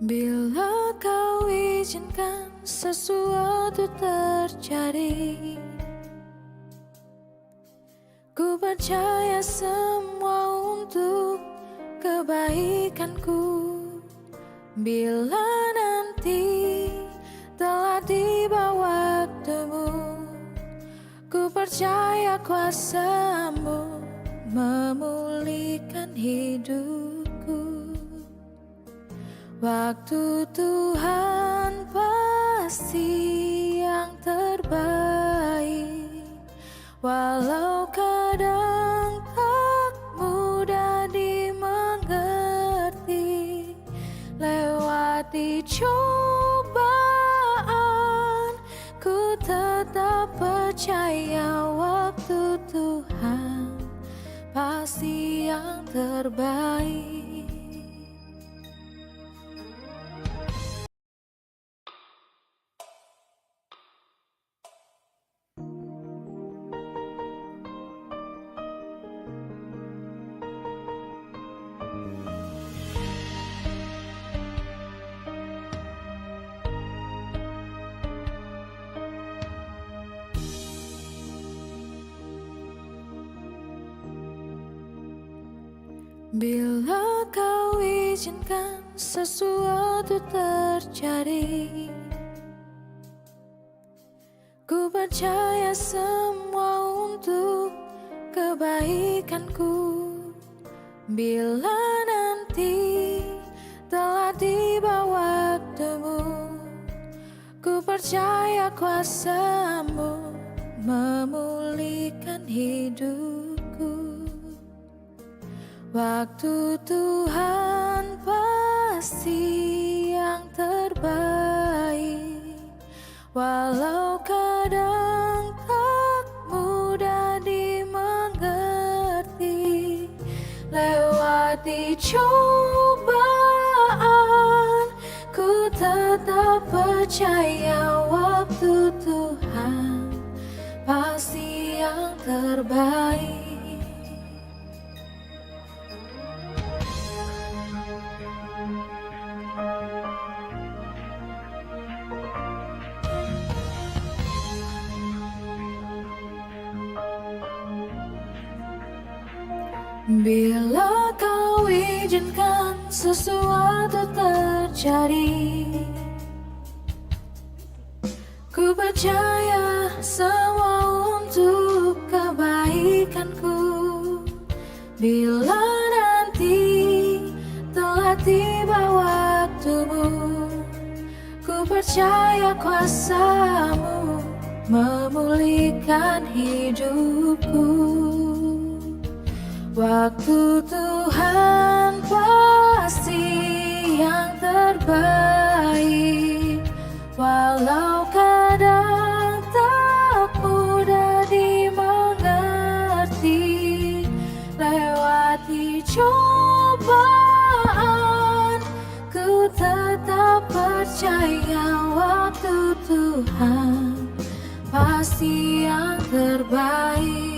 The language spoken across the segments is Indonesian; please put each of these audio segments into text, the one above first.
Bila kau izinkan sesuatu terjadi, ku percaya semua untuk kebaikanku. Bila nanti telah tiba waktumu, ku percaya kuasa-Mu memulihkan hidupku. Waktu Tuhan pasti yang terbaik, walau kadang tak mudah dimengerti. Lewati cobaan, ku tetap percaya waktu Tuhan pasti yang terbaik. Bila kau izinkan sesuatu terjadi, ku percaya semua untuk kebaikanku. Bila nanti telah tiba waktumu, ku percaya kuasa-Mu memulihkan hidupku. Waktu Tuhan pasti yang terbaik, walau kadang tak mudah dimengerti. Lewati cobaan, ku tetap percaya waktu Tuhan pasti yang terbaik. Bila kau izinkan sesuatu terjadi, ku percaya semua untuk kebaikanku. Bila nanti telah tiba waktumu, ku percaya kuasa-Mu memulihkan hidupku. Waktu Tuhan pasti yang terbaik, walau kadang tak mudah dimengerti. Lewati cobaan, ku tetap percaya waktu Tuhan pasti yang terbaik.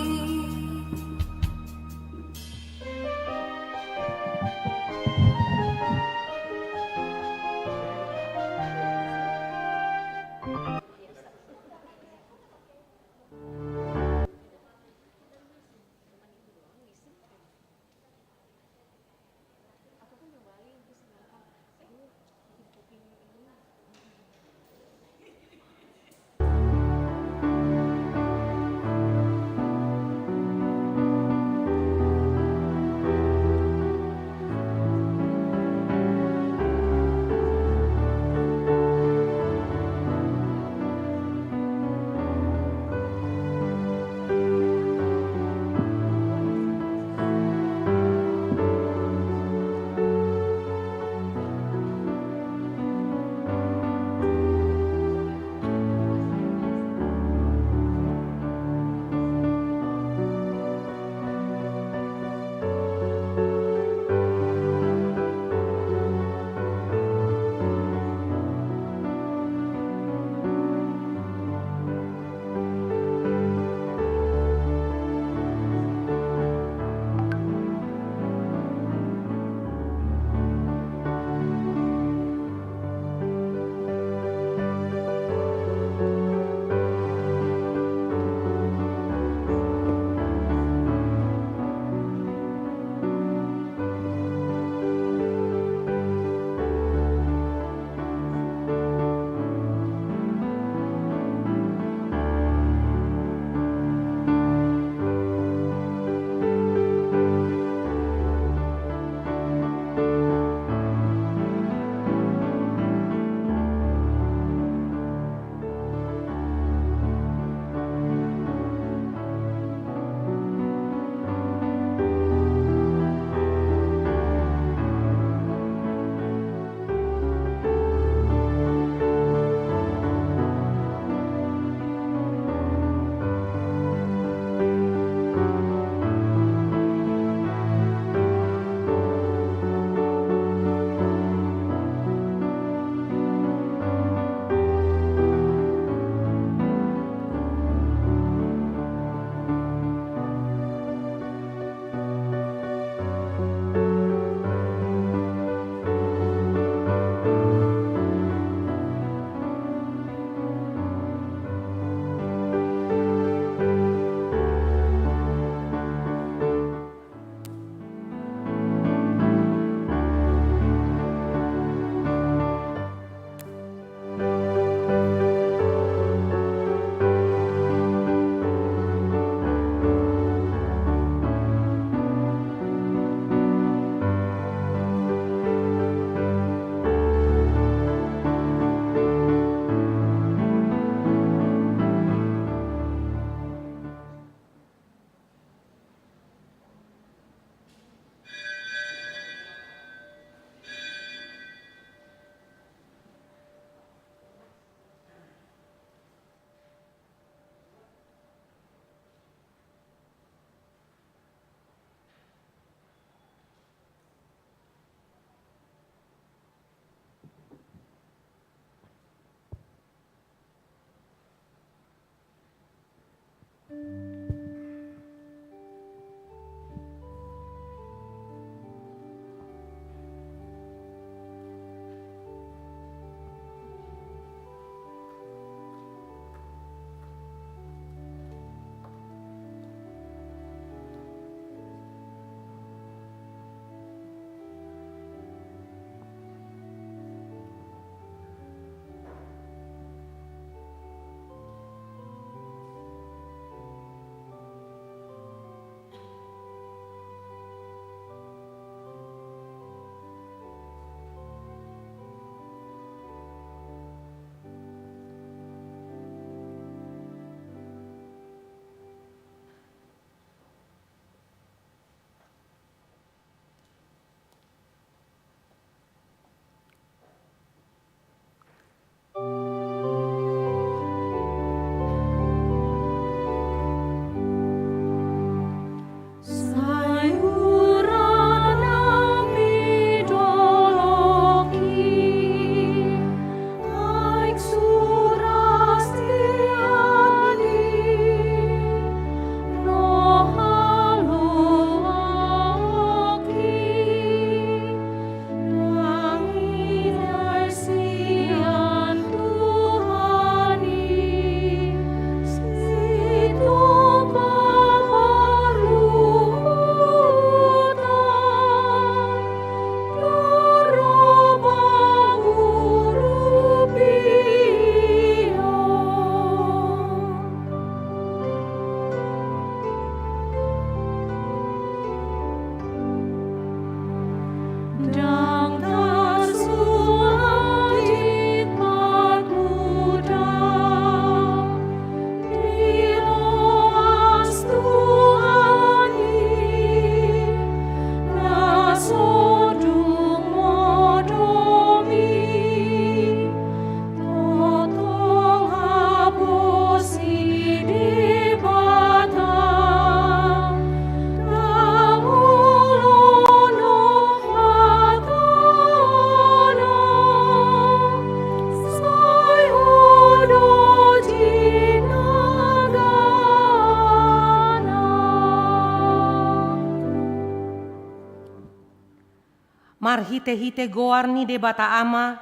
marhite-hite goarni de bata ama,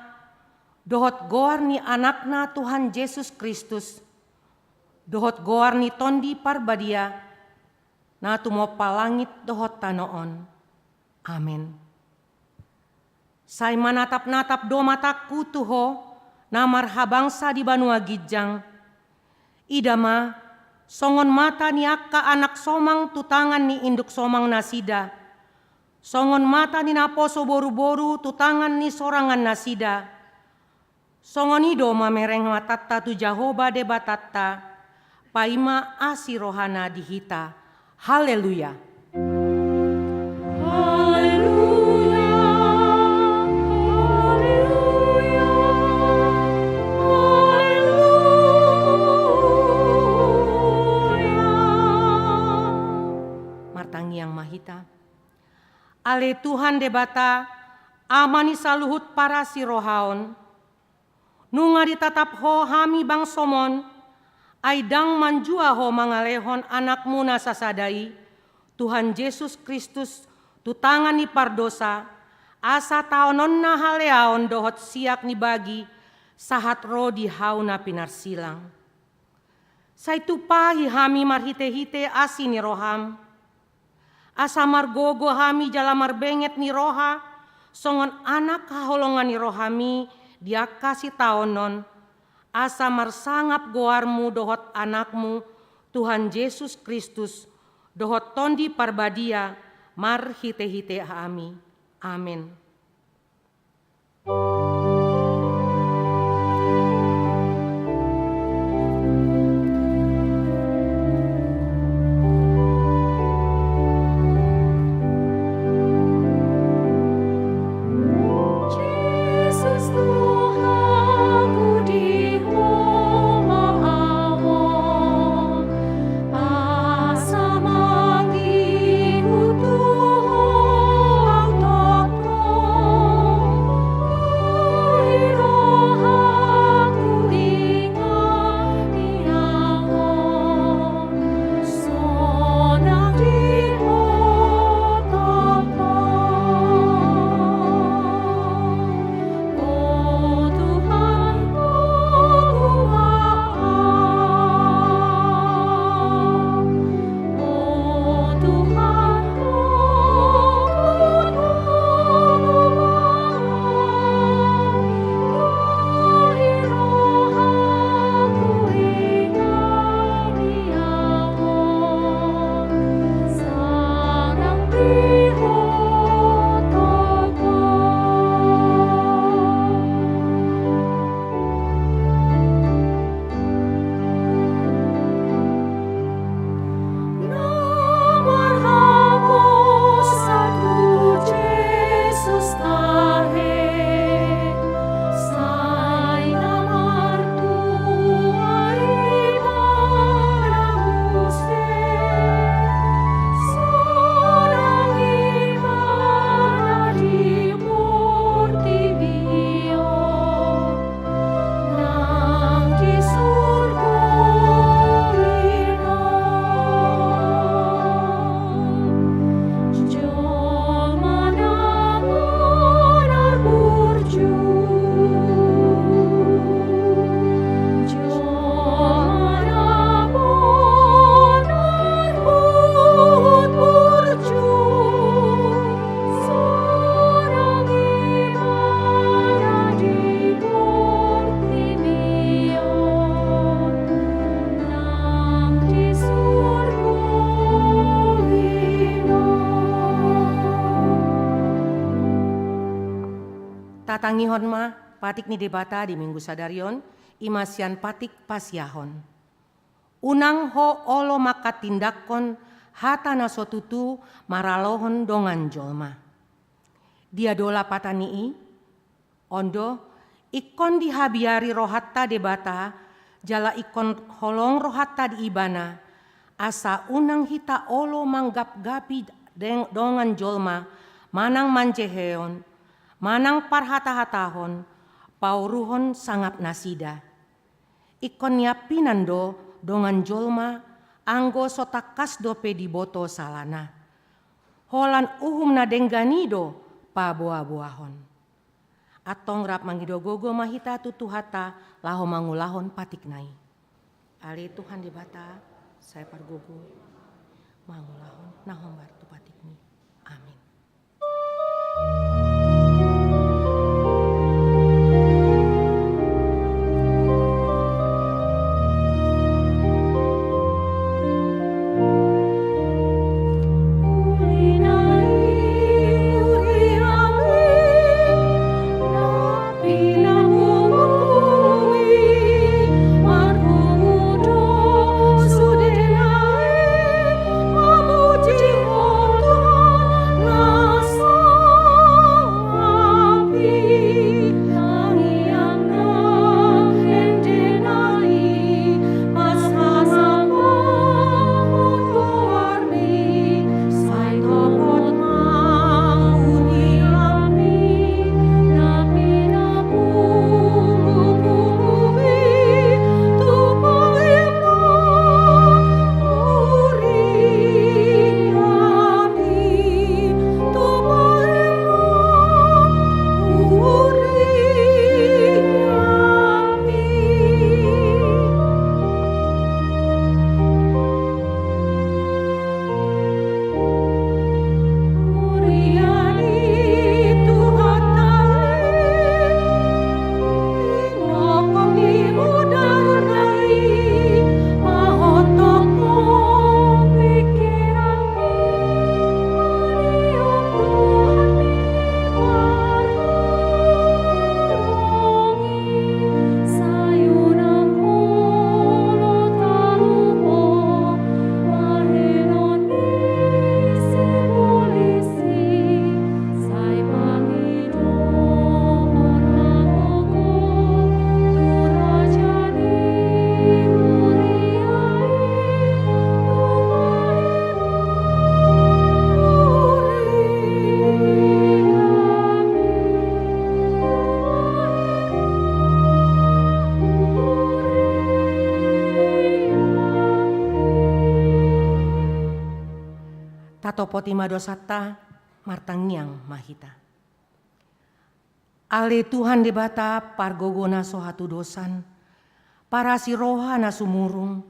dohot goarni anakna Tuhan Yesus Kristus, dohot goarni tondi parbadia, na tumo palangit dohot tanoon. Amin. Say manatap-natap do mataku tuho, na marhabangsa di Banua Gijang. Idama, songon mata ni akka anak somang tutangan ni induk somang nasida. Songon mata ni naposo boru-boru tutangan ni sorangan nasida. Songon ido mamereng matatta tu Jahoba de batatta, paima asi rohana dihita. Haleluya. Haleluya, haleluya, haleluya. Martangi yang mahita. Ale Tuhan debata amani saluhut para si rohaon. Nunga ditatap ho hami bang somon. Aidang manjua ho mangalehon anakmu nasasadai. Tuhan Yesus Kristus tutangan ni pardosa. Asa taonon na haleaon dohot siak ni bagi. Sahat ro di hauna pinarsilang. Saitu pahi hami marhite-hite asi ni roham. Asa margogo hami jalamar benget ni roha, songon anak kaholongan ni rohami dia kasih taonon. Asa marsangap goarmu dohot anakmu Tuhan Yesus Kristus, dohot tondi parbadia marhite-hite hami. Amin. Tatangihon ma patik ni debata di minggu sadarion imasian patik pasiahon. Unang ho olo maka tindakon hata nasotutu maralohon dongan jolma. Dia dola patanii ondo ikon dihabiari rohatta debata jala ikon holong rohatta di ibana asa unang hita olo manggap-gapi dongan jolma manang manjeheon manang parhata-hatahon, pauruhon sangap nasida. Ikon yapinando dongan jolma, anggo sotakas dope di boto salana. Holan uhum na dengganido, paboa-boahon. Atong rap mangidogogo mahita tutuhata laho mangulahon patiknai. Ale Tuhan di bata saya pargogo mangulahon nahombar tu patikni. Amin. Topoti madosata martangiang mahita. Ale Tuhan debata pargogona sohatu dosan, para si roha na sumurung,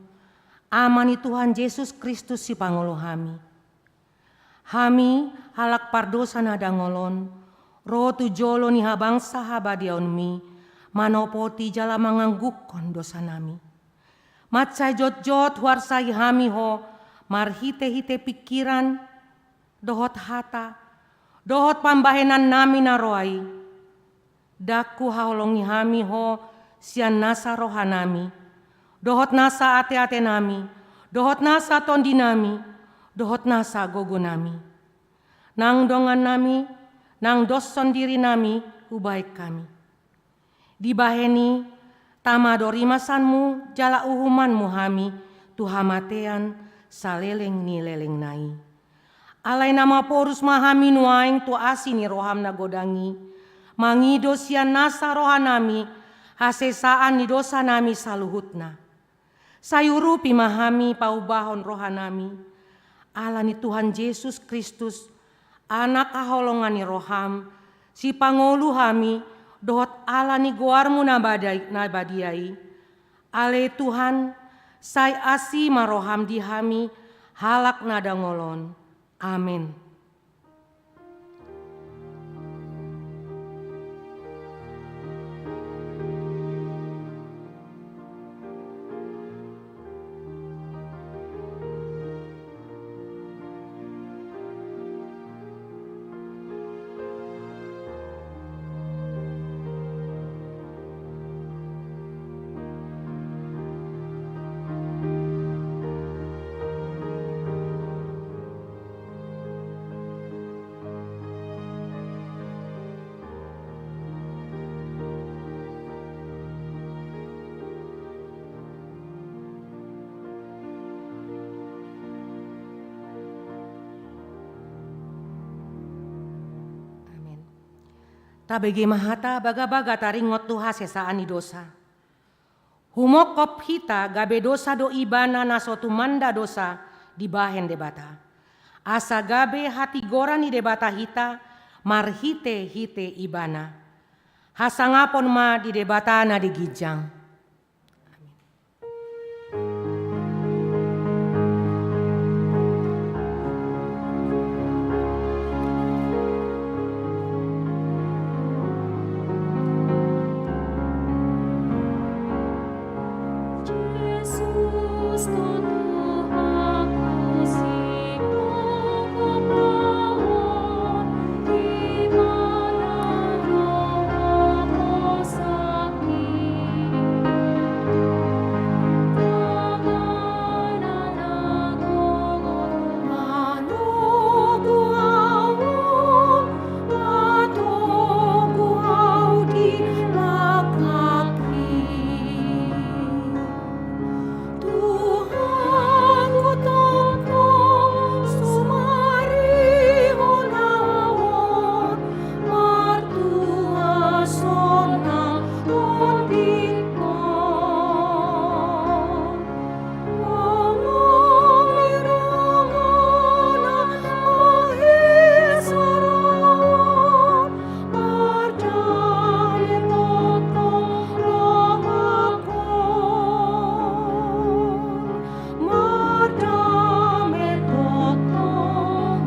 amani Tuhan Yesus Kristus si pangolo hami. Hami halak pardosa na dangolon, roh tu jolo ni habang sahabadiaon mi, manopoti jala manganggukon dosa nami. Matsay jot-jot warsay hami ho, marhite-hite pikiran, dohot hata, dohot pambahenan nami na roai. Daku haolongi hami ho sian nasa roha nami. Dohot nasa ate-ate nami, dohot nasa tondi nami, dohot nasa gogo nami. Nang dongan nami, nang doson diri nami, ubaik kami. Dibaheni, tamado rimasanmu, jala uhumanmu hami, tuhamatean, saleleng ni leleng nai. Alay nama porus mahami nuaing tu asini roham na godangi. Mangido sian nasa rohanami, hasesaan ni dosa nami saluhutna. Sayurupi mahami paubahon rohanami. Ala ni Tuhan Yesus Kristus, anak kaholongan ni roham, si pangolu hami, dohot ala ni goarmu nabadiai. Ale Tuhan, say asi maroham dihami, halak nada ngolon. Amin. Tabege mahata baga-baga taringot tuha sesaan ni dosa. Humokop hita gabe dosa do ibana nasotu manda dosa dibahen debata. Asa gabe hati gora ni debata hita marhite-hite ibana. Hasangapon ma di debatana di gijang. Yesus Tuhan aku si pengepawon di mana roh sakit. Tangan aku manoku awon, matoku au di lakaki. Tuhanku tolong sumari honawon, martua sona tondikon. Ngomong mirongona mahisarawon, mardane totong rohakon. Mardame totong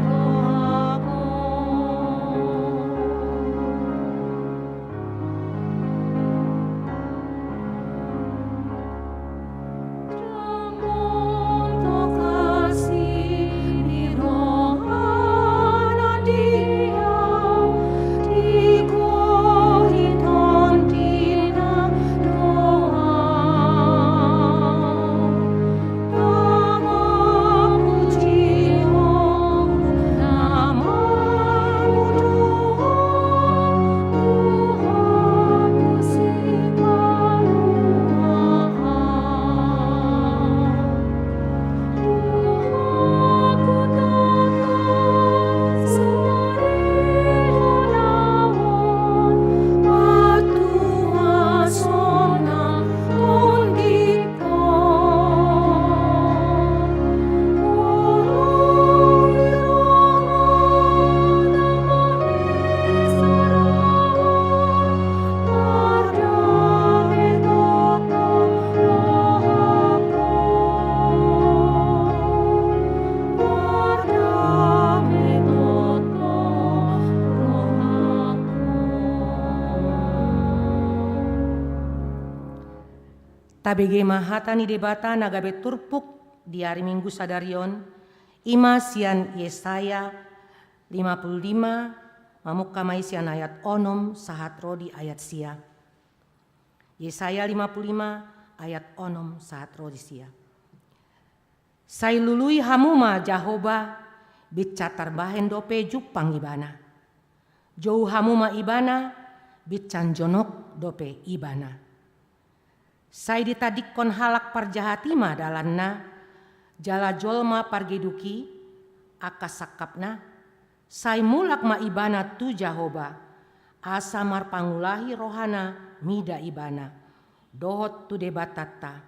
Tramonto kasih di rohana diau, di gohiton tina doang. Namamu ciong, namamu doang, Tuhanku Tuhanku tolong sumari honawon, matua sona tondikon. Ngomong mirongona mahisarawon, mardane totong rohakon. Mardame totong rohakon. Tabege mahata ni debata nagabe turpuk di hari Minggu sadarion, ima sian Yesaya 55, mamukka maisian ayat onom sahat rodi ayat sia. Yesaya 55 ayat onom sahat rodi sia. Sai lului hamuma Jahoba bicatar bahen dope jupang ibana. Jou hamuma ibana bican jonok dope ibana. Sai ditadikkon halak parjahatima dalanna, jala jolma pargeduki akasakapna, sai mulak ma ibana tu Jahoba, asa mar pangulahi rohana mida ibana, dohot tu debatata,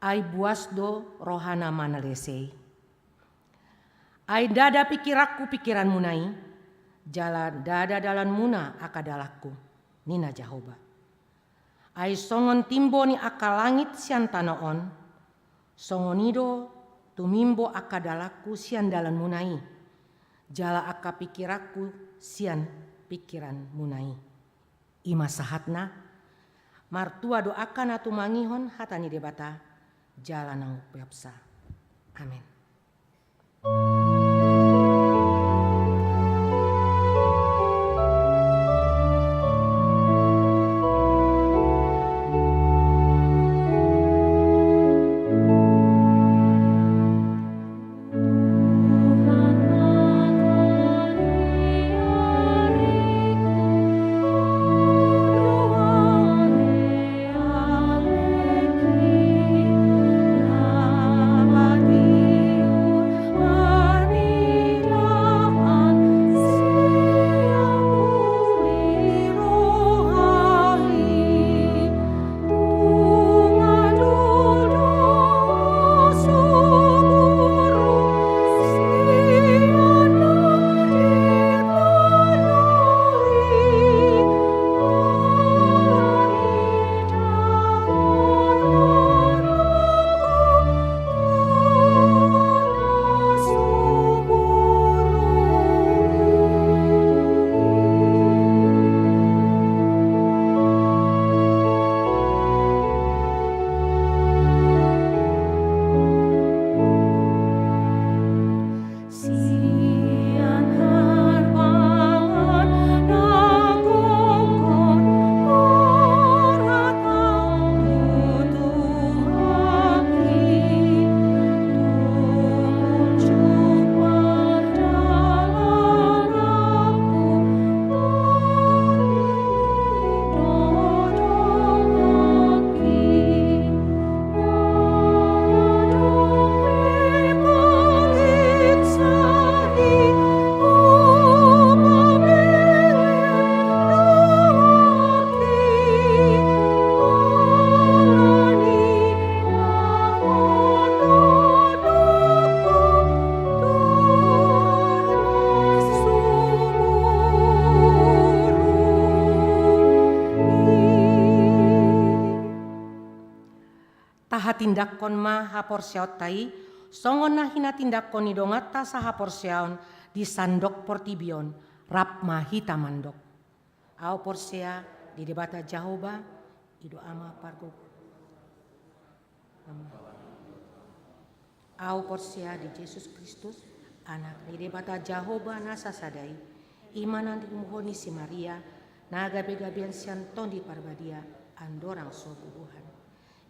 ai buasdo rohana manalesei. Ai dada pikirakku pikiran munai, jala dada dalan muna akadalaku, nina Jahoba. Ai songon timbo ni aka langit sian tanaon, songonido tumimbo aka dalaku sian dalan munai, jala aka pikiraku sian pikiran munai. Ima sahatna, martua doakan atu mangihon hatani debata, jala nang peapsa. Amin. Nabati aha tindakkon ma haporsiaot tai, songon na hina tindakkon ni dongata sa haporsiaon di sandok portibion, rap ma hita mandok. Au porsea di debata Jahoba, ido ama pargo. Au porsea di Yesus Kristus, anak di debata Jahoba nasa sadai, imanan di umuhoni si Maria, na gabi-gabian sianton di parbadia, andorang sobubuhan.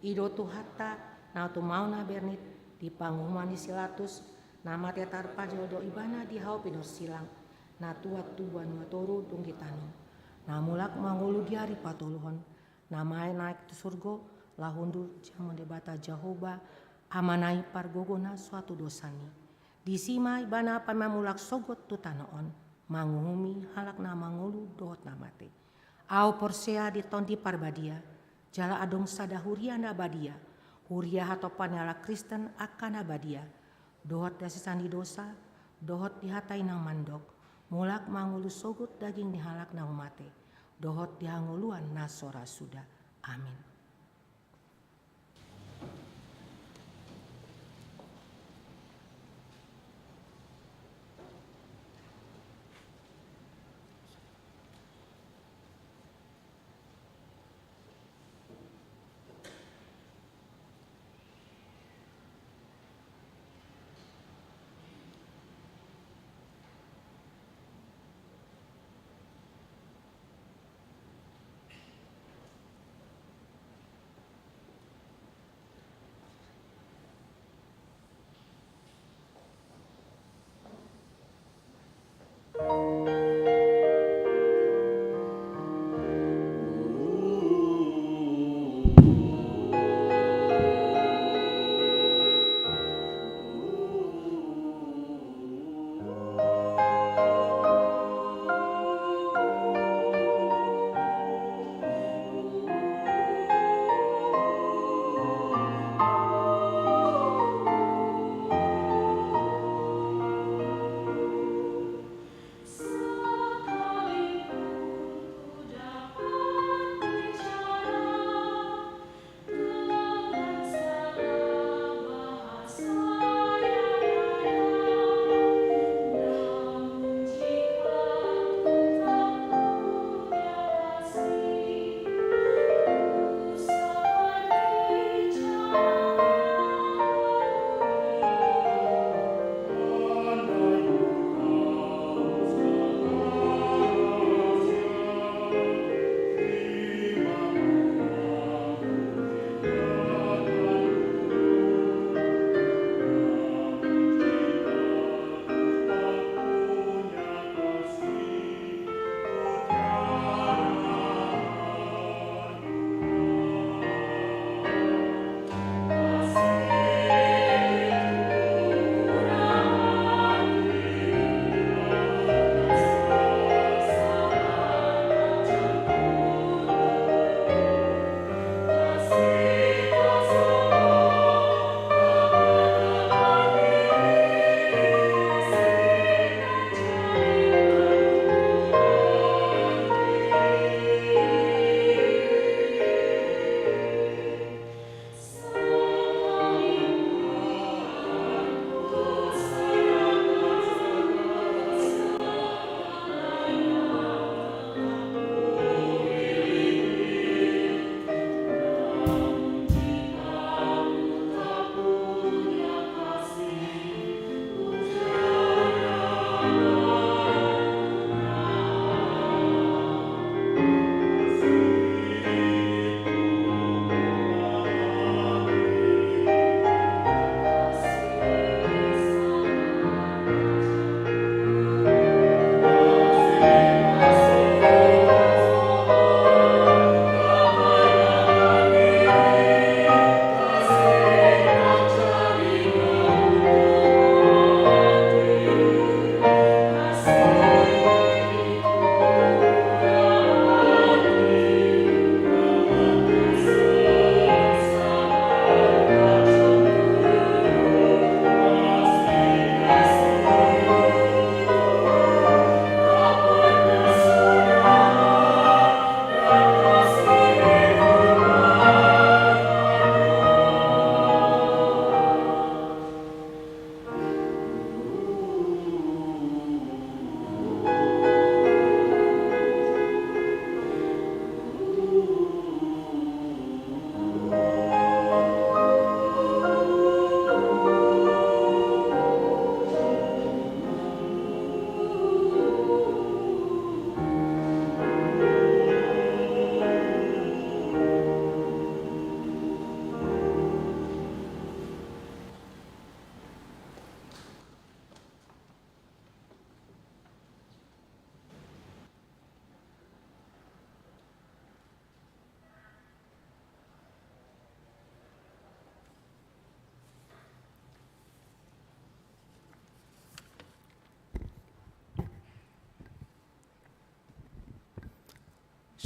Ido tuhata na tu mau na bernit di pangumuman di silatus nama tetar pajoldo ibana di hau pinor silang na tuat tubuan matoru tunggi tanong na mulak mangulu diari patuluhon na mai naik tu surgo lahundur jamon debata Jahoba amanai pargogona suatu dosani di sima ibana pamamulak sogot tu tanoon manguhumi halak na mangulu dohot namate au porsea di tondi parbadia jala adong sadahuria na badia huria hatopan ala Kristen akan abadia dohot dasisandi dosa dohot dihatai nang mandok mulak mangulu sogut daging dihalak nang mate dohot dihanguluan nasora sudah amin.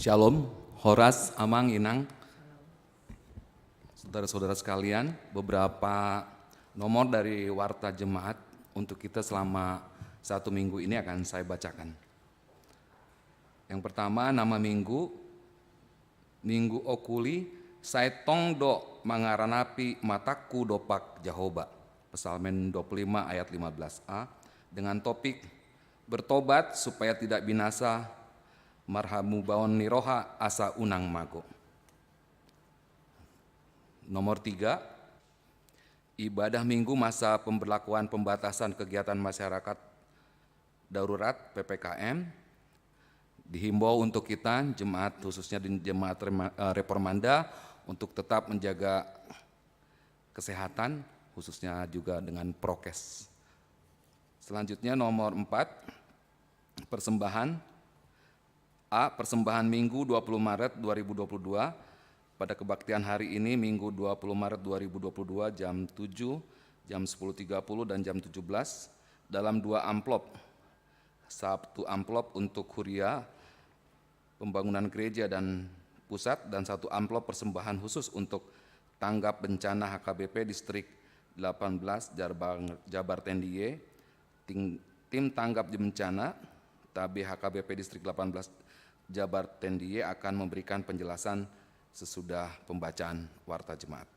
Shalom, Horas, Amang, Inang, saudara-saudara sekalian, beberapa nomor dari Warta Jemaat untuk kita selama 1 minggu ini akan saya bacakan. Yang pertama, nama minggu, Minggu Okuli, Saitong do mangaranapi mataku dopak Jehovah, Psalmen 25 ayat 15a, dengan topik bertobat supaya tidak binasa, marhamu baon niroha asa unang mago. Nomor 3, ibadah minggu masa pemberlakuan pembatasan kegiatan masyarakat darurat PPKM, dihimbau untuk kita jemaat, khususnya di jemaat Reformanda, untuk tetap menjaga kesehatan, khususnya juga dengan prokes. Selanjutnya nomor 4, persembahan A. Persembahan Minggu 20 Maret 2022 pada kebaktian hari ini Minggu 20 Maret 2022 jam 7, jam 10.30 dan jam 17 dalam 2 amplop. 1 amplop untuk Huria pembangunan gereja dan pusat, dan 1 amplop persembahan khusus untuk tanggap bencana HKBP Distrik 18 Jabar Tendiye, tim tanggap bencana TAB HKBP Distrik 18 Jabar Tendiye akan memberikan penjelasan sesudah pembacaan Warta Jemaat.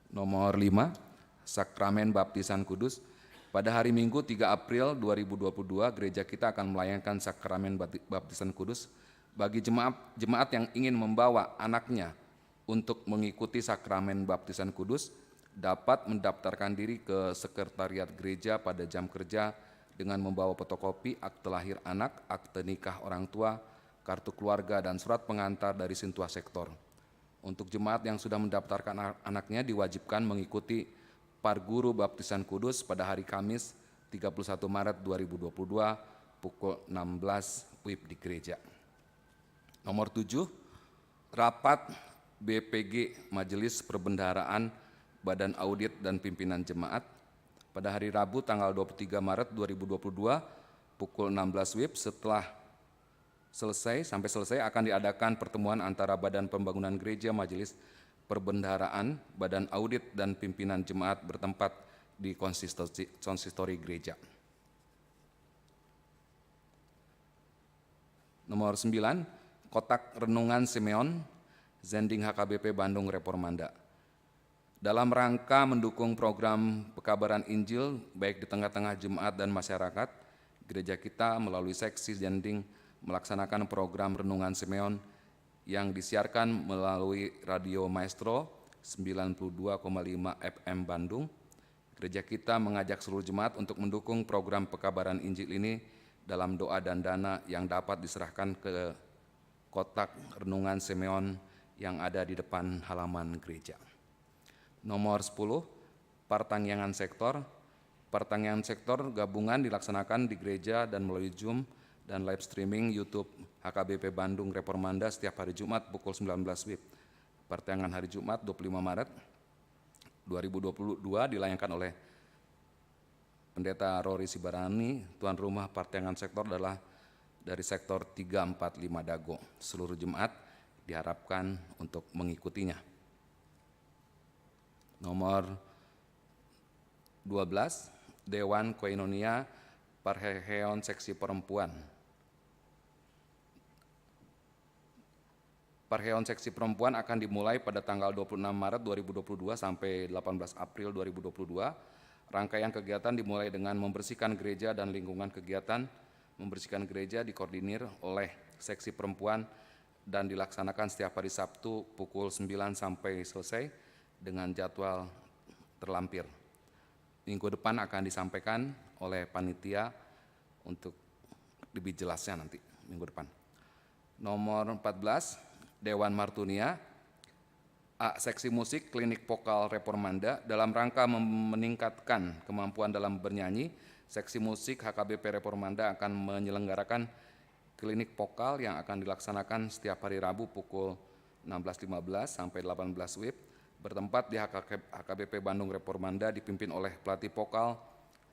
Nomor 5, Sakramen Baptisan Kudus. Pada hari Minggu 3 April 2022, gereja kita akan melayangkan Sakramen Baptisan Kudus bagi jemaat yang ingin membawa anaknya untuk mengikuti Sakramen Baptisan Kudus, dapat mendaftarkan diri ke sekretariat gereja pada jam kerja dengan membawa fotokopi akte lahir anak, akte nikah orang tua, kartu keluarga, dan surat pengantar dari Sintua Sektor. Untuk jemaat yang sudah mendaftarkan anaknya diwajibkan mengikuti Parguru Baptisan Kudus pada hari Kamis 31 Maret 2022 pukul 16 WIB di gereja. Nomor 7, rapat BPG Majelis Perbendaharaan Badan Audit dan Pimpinan Jemaat pada hari Rabu tanggal 23 Maret 2022 pukul 16 WIB. Setelah sampai selesai akan diadakan pertemuan antara Badan Pembangunan Gereja, Majelis Perbendaharaan, Badan Audit dan Pimpinan Jemaat bertempat di konsistori gereja. Nomor 9, Kotak Renungan Simeon, Zending HKBP Bandung Reformanda. Dalam rangka mendukung program pekabaran Injil baik di tengah-tengah jemaat dan masyarakat, gereja kita melalui seksi Zending melaksanakan program Renungan Simeon yang disiarkan melalui Radio Maestro 92,5 FM Bandung. Gereja kita mengajak seluruh jemaat untuk mendukung program pekabaran Injil ini dalam doa dan dana yang dapat diserahkan ke kotak Renungan Simeon yang ada di depan halaman gereja. Nomor 10, Pertangyangan Sektor. Pertangyangan sektor gabungan dilaksanakan di gereja dan melalui Zoom dan live streaming YouTube HKBP Bandung Reformanda setiap hari Jumat pukul 19 WIB. Pertangyangan hari Jumat 25 Maret 2022 dilayangkan oleh Pendeta Rory Sibarani. Tuan rumah pertangyangan sektor adalah dari sektor 345 Dago. Seluruh jemaat diharapkan untuk mengikutinya. Nomor 12, Dewan Koinonia Parheheon Seksi Perempuan. Parheon Seksi Perempuan akan dimulai pada tanggal 26 Maret 2022 sampai 18 April 2022. Rangkaian kegiatan dimulai dengan membersihkan gereja dan lingkungan kegiatan. Membersihkan gereja dikoordinir oleh Seksi Perempuan dan dilaksanakan setiap hari Sabtu pukul 9 sampai selesai dengan jadwal terlampir. Minggu depan akan disampaikan oleh panitia untuk lebih jelasnya nanti minggu depan. Nomor 14, Dewan Martunia, A. Seksi Musik Klinik Vokal Reformanda. Dalam rangka meningkatkan kemampuan dalam bernyanyi, Seksi Musik HKBP Reformanda akan menyelenggarakan klinik vokal yang akan dilaksanakan setiap hari Rabu pukul 16.15 sampai 18 WIB, bertempat di HKBP Bandung Reformanda, dipimpin oleh pelatih vokal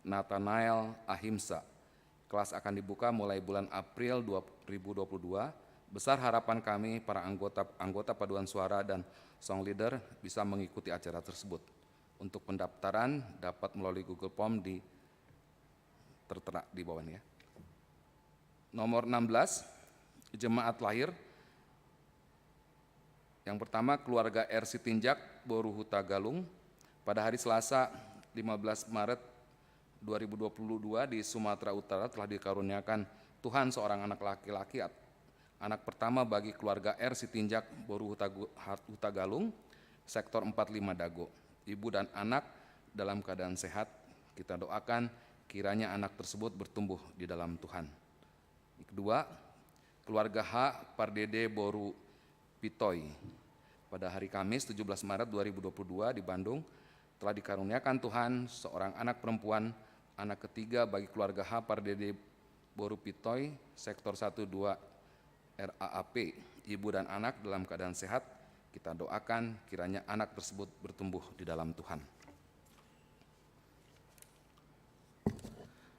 Nathanael Ahimsa. Kelas akan dibuka mulai bulan April 2022. Besar harapan kami para anggota paduan suara dan song leader bisa mengikuti acara tersebut. Untuk pendaftaran dapat melalui Google Form tertera di bawah ini ya. Nomor 16, jemaat lahir. Yang pertama, keluarga R. Sitinjak, Boru Huta Galung. Pada hari Selasa 15 Maret 2022 di Sumatera Utara telah dikaruniakan Tuhan seorang anak laki-laki, anak pertama bagi keluarga R. Sitinjak, Boru Huta Galung, sektor 45 Dago. Ibu dan anak dalam keadaan sehat. Kita doakan kiranya anak tersebut bertumbuh di dalam Tuhan. Kedua, keluarga H. Pardede Boru Pitoy. Pada hari Kamis 17 Maret 2022 di Bandung telah dikaruniakan Tuhan seorang anak perempuan, anak ketiga bagi keluarga H. Pardede Boru Pitoy, sektor 12 RAAP. Ibu dan anak dalam keadaan sehat. Kita doakan kiranya anak tersebut bertumbuh di dalam Tuhan.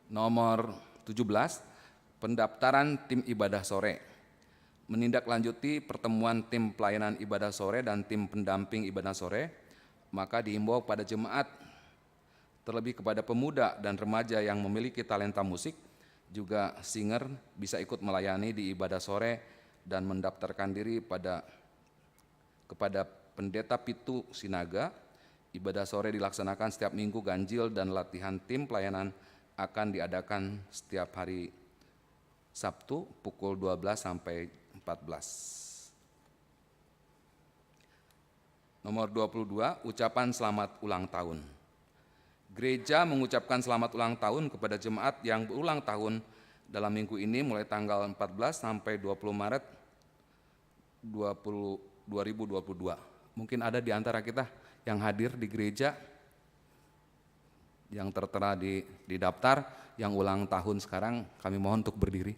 Nomor 17, pendaftaran tim ibadah sore. Menindaklanjuti pertemuan tim pelayanan ibadah sore dan tim pendamping ibadah sore, maka diimbau pada jemaat, terlebih kepada pemuda dan remaja yang memiliki talenta musik, juga singer bisa ikut melayani di ibadah sore dan mendaftarkan diri kepada Pendeta Pitu Sinaga. Ibadah sore dilaksanakan setiap minggu ganjil dan latihan tim pelayanan akan diadakan setiap hari Sabtu pukul 12 sampai 14. Nomor 22, ucapan selamat ulang tahun. Gereja mengucapkan selamat ulang tahun kepada jemaat yang berulang tahun dalam minggu ini mulai tanggal 14 sampai 20 Maret 2022. Mungkin ada di antara kita yang hadir di gereja yang tertera di daftar yang ulang tahun sekarang, kami mohon untuk berdiri.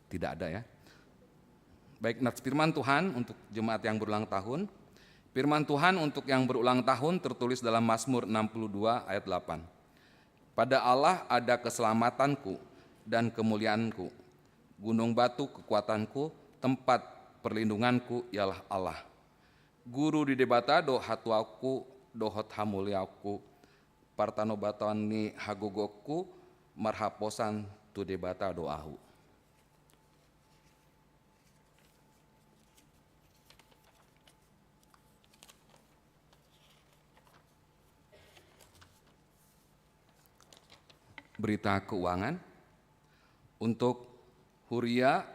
Tidak ada ya. Baik, nats firman Tuhan untuk jemaat yang berulang tahun. Firman Tuhan untuk yang berulang tahun tertulis dalam Mazmur 62 ayat 8. Pada Allah ada keselamatanku dan kemuliaanku. Gunung batu kekuatanku, tempat perlindunganku ialah Allah. Guru di debata do hatuaku, dohot hamuliaku, partanobatani hagogoku, marhaposan tu debata doahu. Berita keuangan untuk Huria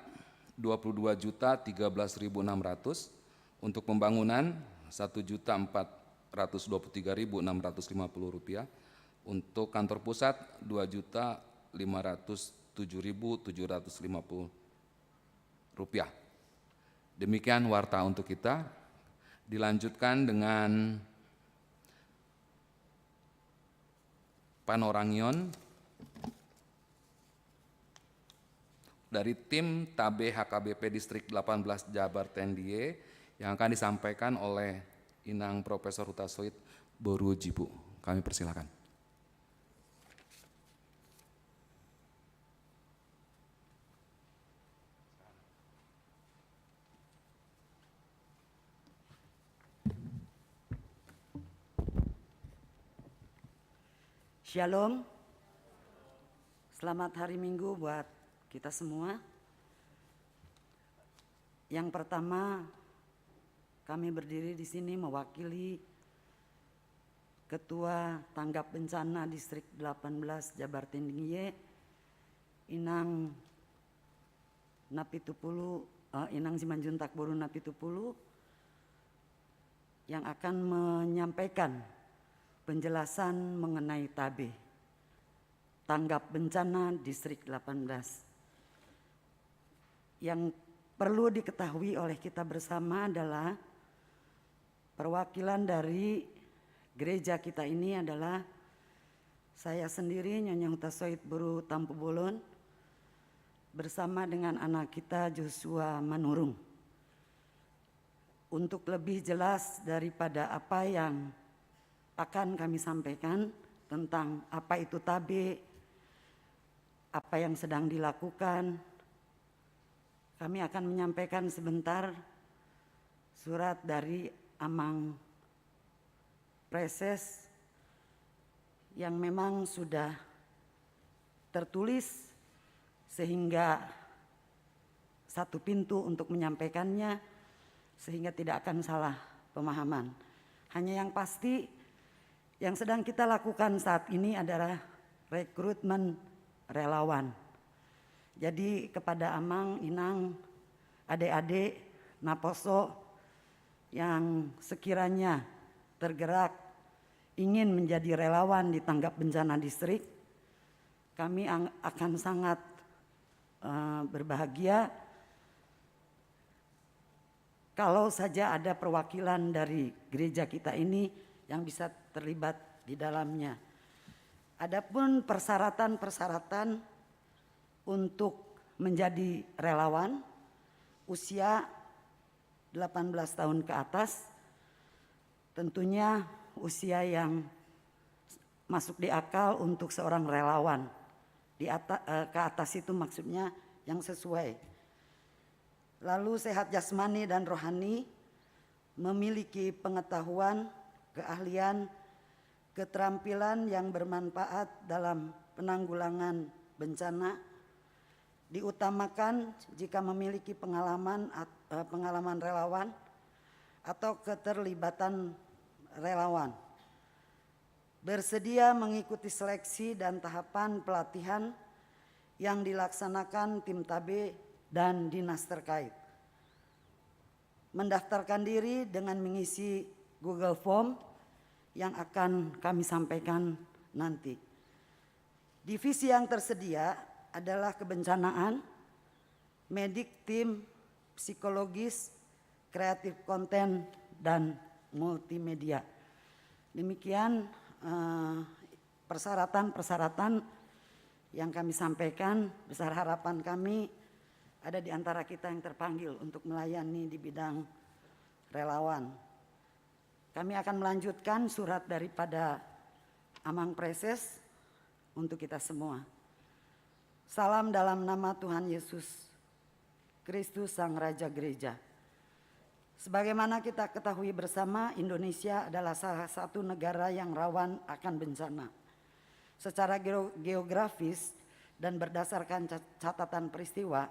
22.013.600, untuk pembangunan 1.423.650 rupiah, untuk kantor pusat 2.507.750 rupiah. Demikian warta untuk kita. Dilanjutkan dengan panorangion dari tim TABE HKBP Distrik 18 Jabar Tendie yang akan disampaikan oleh Inang Profesor Hutasoid Boru Jibu. Kami persilakan. Shalom, selamat hari Minggu buat kita semua. Yang pertama, kami berdiri di sini mewakili Ketua Tanggap Bencana Distrik 18 Jabar Tendie, Inang Napitupulu, Inang Simanjuntak Boru Napitupulu, yang akan menyampaikan penjelasan mengenai TABE, Tanggap Bencana Distrik 18. Yang perlu diketahui oleh kita bersama adalah perwakilan dari gereja kita ini adalah saya sendiri, Nyonya Hutasoid Boru Tampu Bolon, bersama dengan anak kita Joshua Manurung. Untuk lebih jelas daripada apa yang akan kami sampaikan, tentang apa itu TABE, apa yang sedang dilakukan. Kami akan menyampaikan sebentar surat dari Amang Preses yang memang sudah tertulis sehingga satu pintu untuk menyampaikannya sehingga tidak akan salah pemahaman. Hanya yang pasti yang sedang kita lakukan saat ini adalah rekrutmen relawan. Jadi kepada Amang, Inang, adik-adik, Naposo yang sekiranya tergerak ingin menjadi relawan di tanggap bencana distrik, kami akan sangat berbahagia kalau saja ada perwakilan dari gereja kita ini yang bisa terlibat di dalamnya. Adapun persyaratan-persyaratan untuk menjadi relawan, usia 18 tahun ke atas, tentunya usia yang masuk di akal untuk seorang relawan. Ke atas itu maksudnya yang sesuai. Lalu sehat jasmani dan rohani, memiliki pengetahuan, keahlian, keterampilan yang bermanfaat dalam penanggulangan bencana, diutamakan jika memiliki pengalaman relawan atau keterlibatan relawan, bersedia mengikuti seleksi dan tahapan pelatihan yang dilaksanakan tim TABE dan dinas terkait, mendaftarkan diri dengan mengisi Google Form yang akan kami sampaikan nanti. Divisi yang tersedia adalah kebencanaan, medik tim, psikologis, kreatif konten, dan multimedia. Demikian persyaratan-persyaratan yang kami sampaikan. Besar harapan kami ada di antara kita yang terpanggil untuk melayani di bidang relawan. Kami akan melanjutkan surat daripada Amang Preses untuk kita semua. Salam dalam nama Tuhan Yesus Kristus Sang Raja Gereja. Sebagaimana kita ketahui bersama, Indonesia adalah salah satu negara yang rawan akan bencana. Secara geografis dan berdasarkan catatan peristiwa,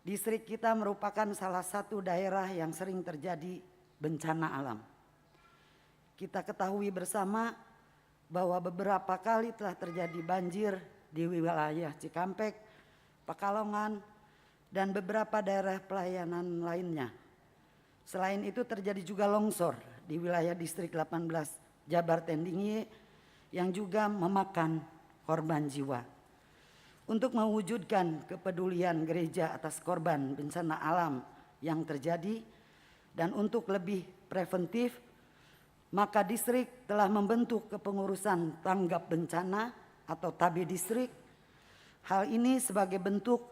distrik kita merupakan salah satu daerah yang sering terjadi bencana alam. Kita ketahui bersama bahwa beberapa kali telah terjadi banjir di wilayah Cikampek, Pekalongan, dan beberapa daerah pelayanan lainnya. Selain itu terjadi juga longsor di wilayah distrik 18 Jabar Tendingye yang juga memakan korban jiwa. Untuk mewujudkan kepedulian gereja atas korban bencana alam yang terjadi dan untuk lebih preventif, maka distrik telah membentuk kepengurusan tanggap bencana atau TABE distrik. Hal ini sebagai bentuk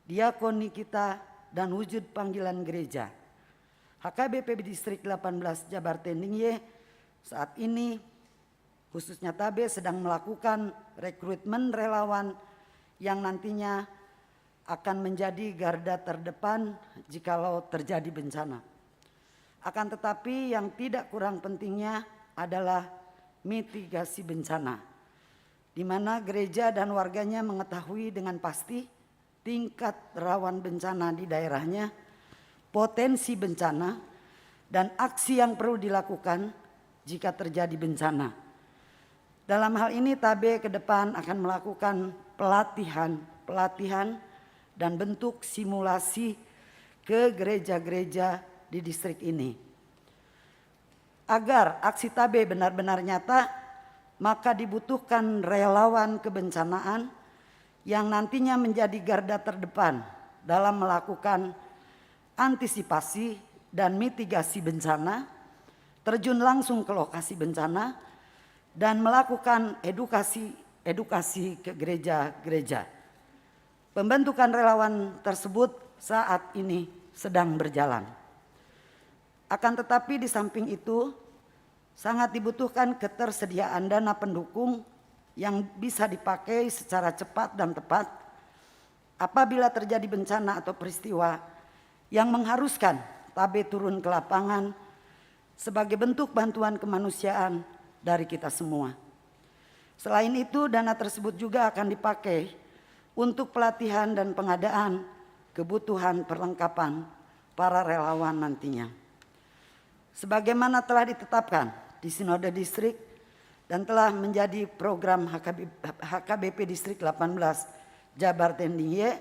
diakoni kita dan wujud panggilan gereja. HKBP Distrik 18 Jabar Tendingye saat ini khususnya TABE sedang melakukan rekrutmen relawan yang nantinya akan menjadi garda terdepan jikalau terjadi bencana. Akan tetapi yang tidak kurang pentingnya adalah mitigasi bencana, di mana gereja dan warganya mengetahui dengan pasti tingkat rawan bencana di daerahnya, potensi bencana, dan aksi yang perlu dilakukan jika terjadi bencana. Dalam hal ini TABE ke depan akan melakukan pelatihan dan bentuk simulasi ke gereja-gereja di distrik ini. Agar aksi TABE benar-benar nyata, maka dibutuhkan relawan kebencanaan yang nantinya menjadi garda terdepan dalam melakukan antisipasi dan mitigasi bencana, terjun langsung ke lokasi bencana, dan melakukan edukasi ke gereja-gereja. Pembentukan relawan tersebut saat ini sedang berjalan. Akan tetapi di samping itu, sangat dibutuhkan ketersediaan dana pendukung yang bisa dipakai secara cepat dan tepat apabila terjadi bencana atau peristiwa yang mengharuskan TABE turun ke lapangan sebagai bentuk bantuan kemanusiaan dari kita semua. Selain itu, dana tersebut juga akan dipakai untuk pelatihan dan pengadaan kebutuhan perlengkapan para relawan nantinya. Sebagaimana telah ditetapkan di Sinode Distrik dan telah menjadi program HKBP Distrik 18 Jabar Tendingye,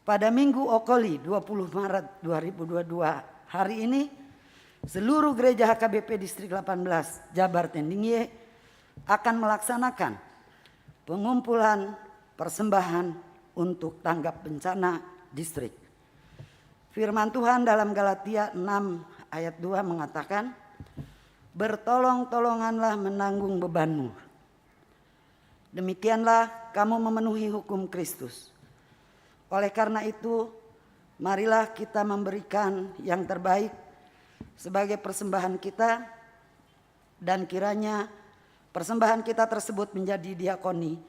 pada Minggu Okoli 20 Maret 2022 hari ini, seluruh gereja HKBP Distrik 18 Jabar Tendingye akan melaksanakan pengumpulan persembahan untuk tanggap bencana distrik. Firman Tuhan dalam Galatia 6 ayat 2 mengatakan, bertolong-tolonganlah menanggung bebanmu. Demikianlah kamu memenuhi hukum Kristus. Oleh karena itu, marilah kita memberikan yang terbaik sebagai persembahan kita, dan kiranya persembahan kita tersebut menjadi diakoni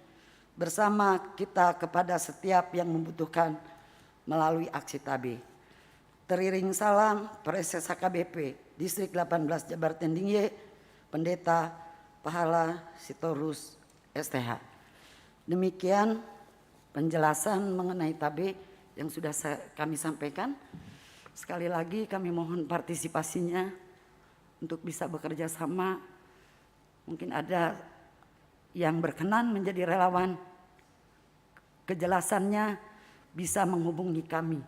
bersama kita kepada setiap yang membutuhkan melalui aksi TABE. Teriring salam, Preses HKBP Distrik 18 Jabar Tendingye, Pendeta Pahala Sitorus STH. Demikian penjelasan mengenai TABE yang sudah kami sampaikan. Sekali lagi kami mohon partisipasinya untuk bisa bekerja sama. Mungkin ada yang berkenan menjadi relawan, kejelasannya bisa menghubungi kami.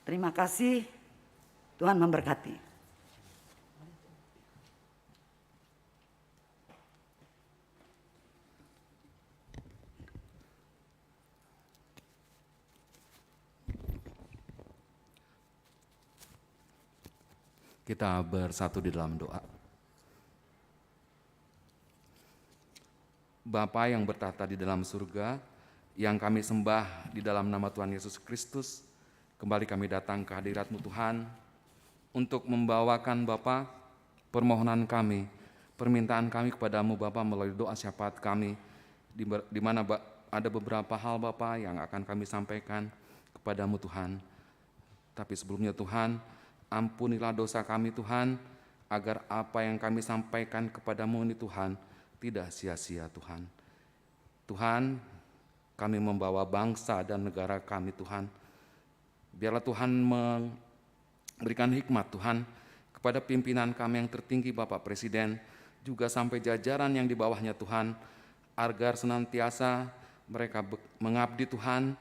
Terima kasih, Tuhan memberkati. Kita bersatu di dalam doa. Bapa yang bertahta di dalam surga, yang kami sembah di dalam nama Tuhan Yesus Kristus, kembali kami datang ke hadirat-Mu Tuhan untuk membawakan Bapa permohonan kami, permintaan kami kepadamu Bapa melalui doa syafaat kami, di mana ada beberapa hal Bapa yang akan kami sampaikan kepadamu Tuhan. Tapi sebelumnya Tuhan, ampunilah dosa kami Tuhan, agar apa yang kami sampaikan kepadamu ini Tuhan, tidak sia-sia Tuhan. Tuhan, kami membawa bangsa dan negara kami Tuhan. Biarlah Tuhan memberikan hikmat Tuhan kepada pimpinan kami yang tertinggi Bapak Presiden, juga sampai jajaran yang di bawahnya Tuhan, agar senantiasa mereka mengabdi Tuhan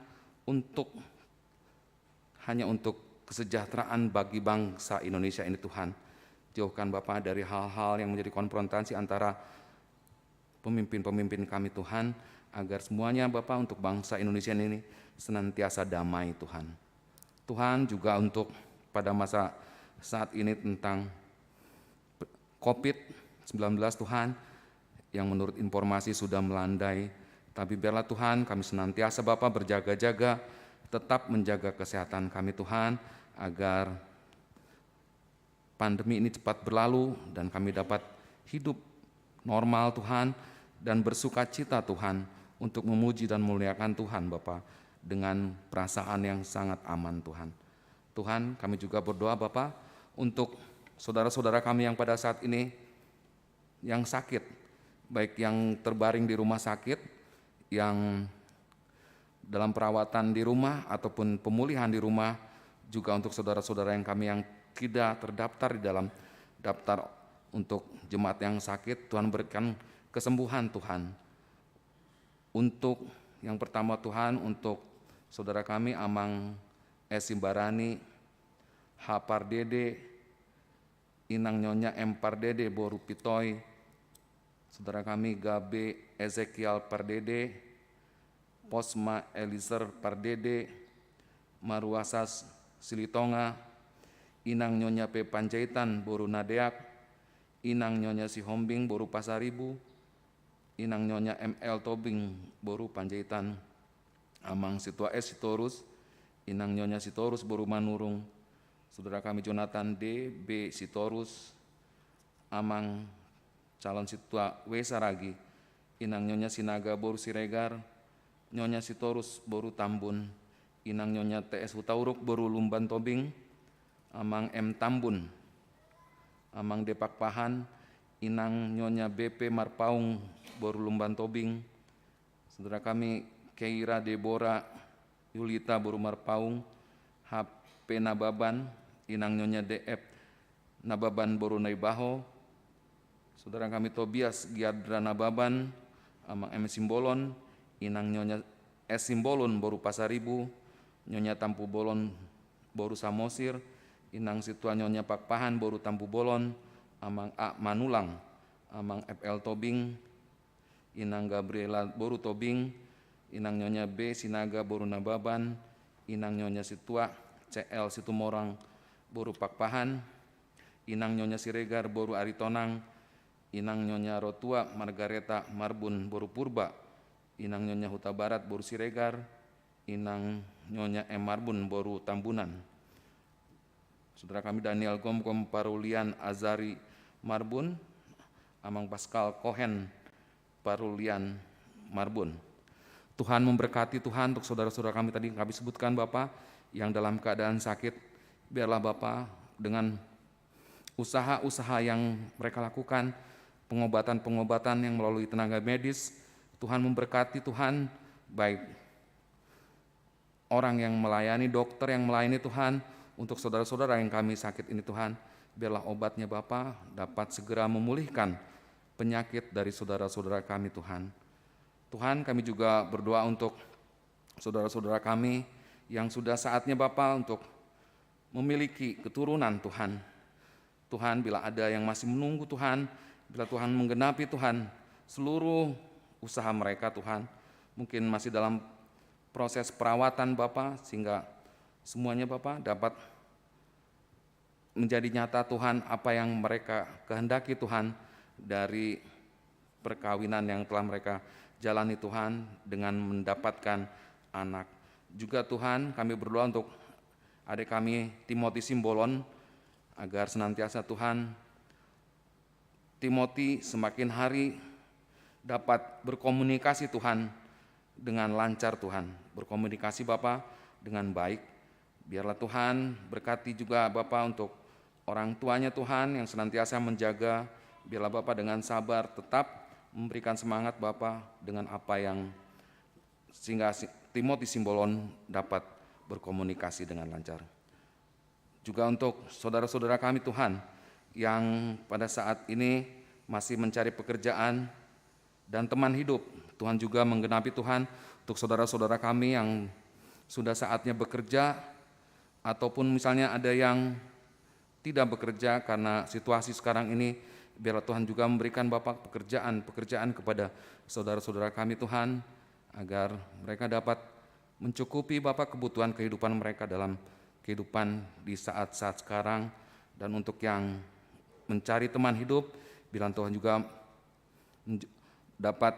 hanya untuk kesejahteraan bagi bangsa Indonesia ini Tuhan. Jauhkan Bapak dari hal-hal yang menjadi konfrontasi antara pemimpin-pemimpin kami Tuhan, agar semuanya Bapak untuk bangsa Indonesia ini senantiasa damai Tuhan. Tuhan juga untuk pada masa saat ini tentang COVID-19 Tuhan, yang menurut informasi sudah melandai, tapi biarlah Tuhan kami senantiasa Bapak berjaga-jaga, tetap menjaga kesehatan kami Tuhan, agar pandemi ini cepat berlalu dan kami dapat hidup normal Tuhan, dan bersuka cita Tuhan untuk memuji dan memuliakan Tuhan Bapa dengan perasaan yang sangat aman Tuhan. Tuhan, kami juga berdoa Bapa untuk saudara-saudara kami yang pada saat ini yang sakit, baik yang terbaring di rumah sakit, yang dalam perawatan di rumah ataupun pemulihan di rumah, juga untuk saudara-saudara yang kami yang tidak terdaftar di dalam daftar untuk jemaat yang sakit, Tuhan berikan kesembuhan Tuhan. Untuk yang pertama Tuhan, untuk saudara kami Amang Simbarani, H. Pardede, Inang Nyonya M. Pardede, Boru Pitoy, saudara kami Gabe Ezekiel Pardede, Posma Eliser Pardede, Maruasas Silitonga, Inang Nyonya P. Panjaitan, Boru Nadeak, Inang Nyonya Sihombing, Boru Pasaribu, Inang Nyonya ML Tobing, Boru Panjaitan, Amang Situa S. Sitorus, Inang Nyonya Sitorus, Boru Manurung, saudara kami Jonathan D. B. Sitorus, amang calon situa Wesaragi, inang Nyonya Sinaga boru Siregar, Nyonya Sitorus boru Tambun, inang Nyonya TS Hutauruk boru Lumban Tobing, amang M Tambun, amang Depak Pahan, inang Nyonya BP Marpaung boru Lumban Tobing, saudara kami Keira Debora Yulita boru Marpaung, HP Nababan, inang Nyonya DF Nababan boru Naibaho, saudara kami Tobias Giadra Nababan, amang M Simbolon, inang Nyonya S Simbolon boru Pasaribu, Nyonya Tampu Bolon boru Samosir, inang Situa Nyonya Pakpahan boru Tampu Bolon, amang A Manulang, amang FL Tobing, inang Gabriela boru Tobing, inang Nyonya B Sinaga boru Nababan, inang Nyonya Situa CL Situmorang boru Pakpahan, inang Nyonya Siregar boru Aritonang, inang Nyonya Rotua Margareta Marbun boru Purba, inang Nyonya Huta Barat boru Siregar, inang Nyonya M Marbun boru Tambunan. Saudara kami Daniel Gomgom Parulian Azari Marbun, amang Pascal Kohen Parulian Marbun. Tuhan memberkati Tuhan untuk saudara-saudara kami tadi yang kami sebutkan Bapak yang dalam keadaan sakit. Biarlah Bapak dengan usaha-usaha yang mereka lakukan, pengobatan-pengobatan yang melalui tenaga medis, Tuhan memberkati Tuhan, baik orang yang melayani, dokter yang melayani Tuhan, untuk saudara-saudara yang kami sakit ini Tuhan, biarlah obatnya Bapa dapat segera memulihkan penyakit dari saudara-saudara kami Tuhan. Tuhan kami juga berdoa untuk saudara-saudara kami yang sudah saatnya Bapa untuk memiliki keturunan Tuhan. Tuhan bila ada yang masih menunggu Tuhan, bila Tuhan menggenapi Tuhan seluruh usaha mereka Tuhan, mungkin masih dalam proses perawatan Bapa, sehingga semuanya Bapa dapat menjadi nyata Tuhan apa yang mereka kehendaki Tuhan dari perkawinan yang telah mereka jalani Tuhan dengan mendapatkan anak. Juga Tuhan kami berdoa untuk adik kami Timothy Simbolon, agar senantiasa Tuhan Timothy semakin hari dapat berkomunikasi Tuhan dengan lancar Tuhan, berkomunikasi Bapa dengan baik. Biarlah Tuhan berkati juga Bapa untuk orang tuanya Tuhan yang senantiasa menjaga, biarlah Bapa dengan sabar tetap memberikan semangat Bapa dengan apa yang sehingga Timothy Simbolon dapat berkomunikasi dengan lancar. Juga untuk saudara-saudara kami Tuhan yang pada saat ini masih mencari pekerjaan dan teman hidup, Tuhan juga menggenapi Tuhan untuk saudara-saudara kami yang sudah saatnya bekerja, ataupun misalnya ada yang tidak bekerja karena situasi sekarang ini, biarlah Tuhan juga memberikan Bapak pekerjaan kepada saudara-saudara kami Tuhan, agar mereka dapat mencukupi Bapak kebutuhan kehidupan mereka dalam kehidupan di saat-saat sekarang. Dan untuk yang mencari teman hidup, biarlah Tuhan juga dapat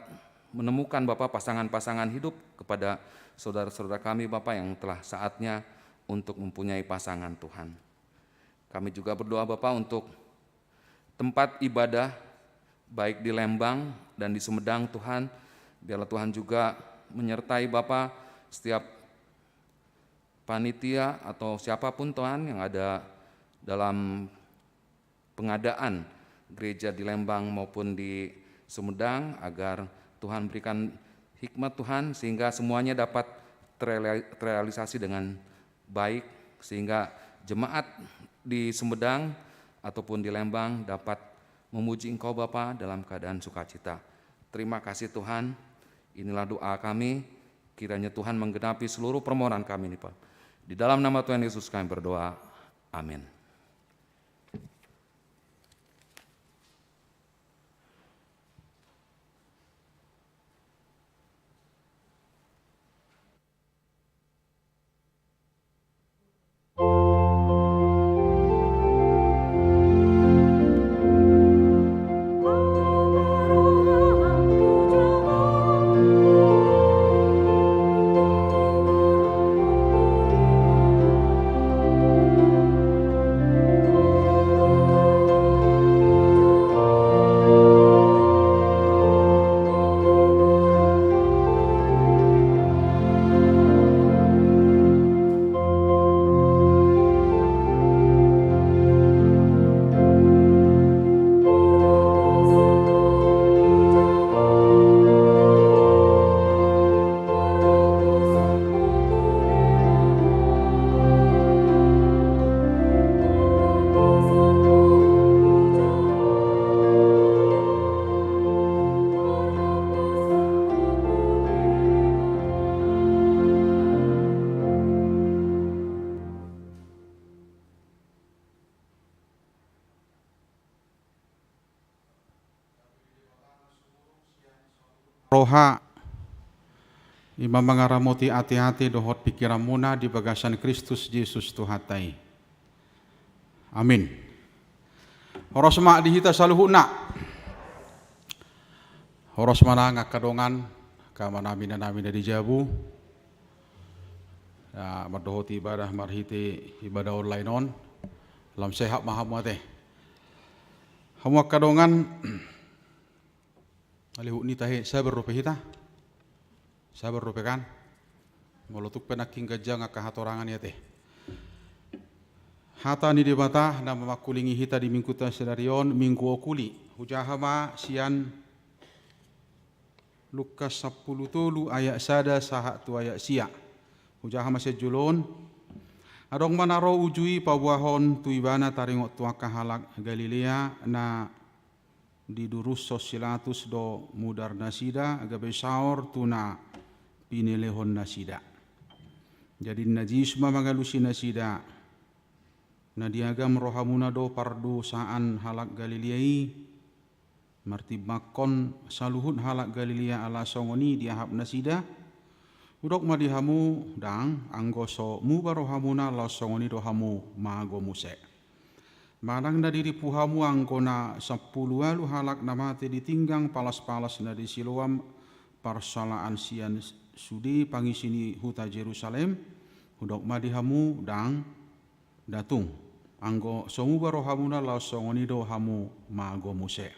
menemukan Bapak pasangan-pasangan hidup kepada saudara-saudara kami Bapak yang telah saatnya untuk mempunyai pasangan Tuhan. Kami juga berdoa Bapak untuk tempat ibadah baik di Lembang dan di Sumedang Tuhan, biarlah Tuhan juga menyertai Bapak setiap panitia atau siapapun Tuhan yang ada dalam pengadaan gereja di Lembang maupun di Sumedang, agar Tuhan berikan hikmat Tuhan sehingga semuanya dapat terrealisasi dengan baik, sehingga jemaat di Sumedang ataupun di Lembang dapat memuji Engkau Bapa dalam keadaan sukacita. Terima kasih Tuhan, inilah doa kami, kiranya Tuhan menggenapi seluruh permohonan kami ini Pak. Di dalam nama Tuhan Yesus kami berdoa, amin. Kau roha ima mangaramoti hati-hati dohot pikiran muna di bagasan Kristus Yesus Tuhatai. Amin. Horos mak dihita saluhuna. Horos mana ngakadongan kamanami na namin dari Jabu. Ya, madohoti ibadah marhiti ibadah online on. Lam sehat mahamate. Hamu kadongan alihu ni tahe sabar rupe hita. Sabar rupe kan. Molotuk penaking gajang akahatorangan ya teh. Hata ni debata na mamakulingi hita di mingkuta sedarion minggu okuli. Hujahama sian Lukas 10 tulu ayat sada sahat tu ayat sia. Hujahama sejulon. Adong manaro ujui pabuahon tuibana taringok tuaka halak Galilea na didurus sosilatus do mudar nasida agabe saor tuna pinelehon nasida. Jadi najisma magalusi nasida. Na diagam rohamuna do pardu saan halak Galileai martibakon saluhut halak Galilea ala songoni diahap nasida udok madihamu dang anggoso mu barohamuna la songoni dohamu mago muse marang na diri puhamu anggona 10 alu halak namate ditinggang palas-palas na di siloam parsalaan sian sudi pangisini huta Jerusalem udok madihamu dang datung anggo songu barohamuna la songoni do hamu mago muse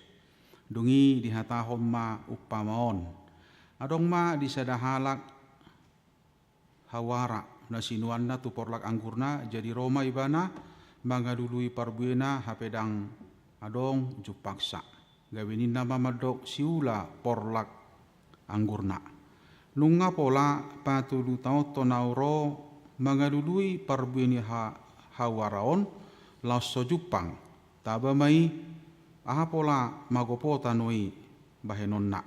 dungi dihatahom ma upamaon adong ma disadahalak hawara na sinuanna tu porlak anggurna jadi Roma ibana mangadului parbuena hapedang adong jupaksa gawinin nama madok siula porlak anggurna nunga pola patulu tau tonauro mangadului parbueni hawaraon laso Jupang taba mai aha pola magopo tanoi bahenonna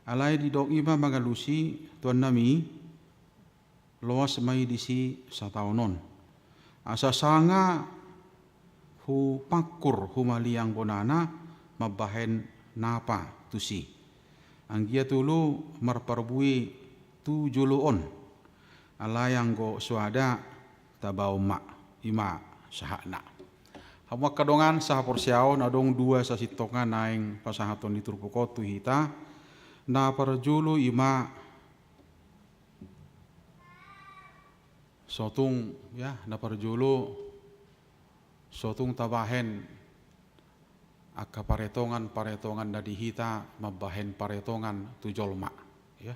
alai di dok ima magalusi tuan nami loas mai disi sataunon asa sanga hu pakur humaliang bonana mabahen napa tusi anggia tulu marparbui tu juluon alayang go suada tabau mak ima sahana hamu kadongan saha porsiaon adong 2 sasitongan naing pasahaton di turpukotu hita na parjulu ima sotung ya na parjulu sotung tabahen aka paretongan na dihita mabahen paretongan tujolma ya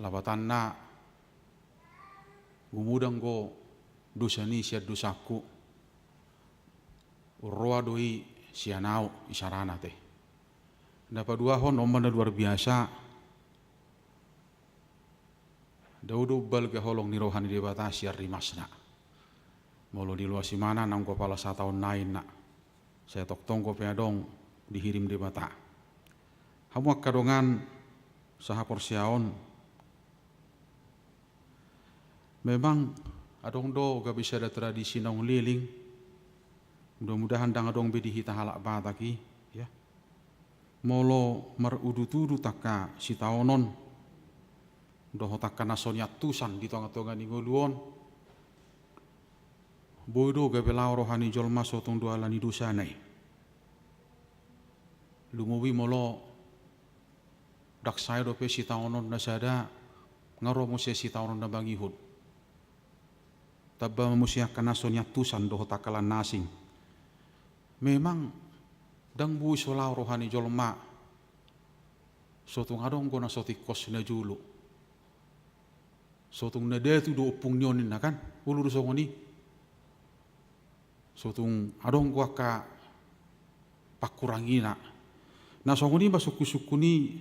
labatan na gumudang go dusani sia dusaku urwa doi sianau isarana teh dapat 2 hon omana luar biasa daudu bal ke holong ni rohani di batas siar rimasna molo di luar simana nang kepala 1 tahun nain nak saya tok tongko peadong dihirim di bata hamu kadongan saha porsiaon memang adong do gak bisa ada tradisi nong liling mudah-mudahan dang adong bedi hita halak bataki ya molo marudu-tudu taka sitaonon doho taka nasonya tusan di tonga-tonga ni ngoluon bodo gabe lao rohani jolma sotong dua lani dusanai lumuwi molo daksai dope sitaonon nasada ngaro mo se sitaonon na bangihud tabba mamusiakan nasonya tusan doho takalan nasing memang dang bui solau rohani jolma sotung adong gona sotikos na julu sotung na detu do upung nyonin na kan ulur songoni sotung adong gua ka pakurangina na songoni basuku-sukuni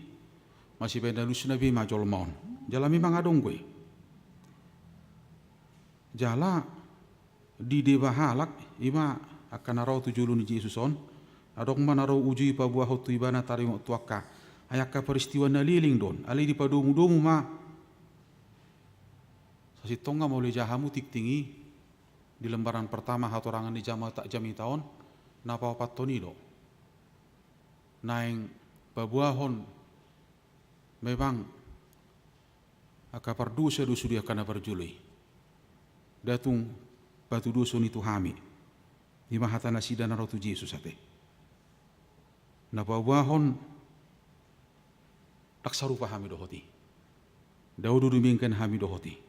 masih pendalus nabi ma jolmaon jala memang adong gue jala di dewa halak ima akan narau tujulun Yesus on adong manarau uji pa buah hotu ibana tarimok tuaka ayaka peristiwa naliling don ali di padomu-domu ma sasitonga mau jahamu tik tinggi di lembaran pertama hatorangan di jama tak jami tahun napa patonido naing babuahon memang akapar dosa dosu dia kana berjului. Datung batu dusun itu hami. Di mahatana sida na rotu Yesus ate. Nabawahon taksarupa hami dohoti. Daudu dumingkan hami dohoti.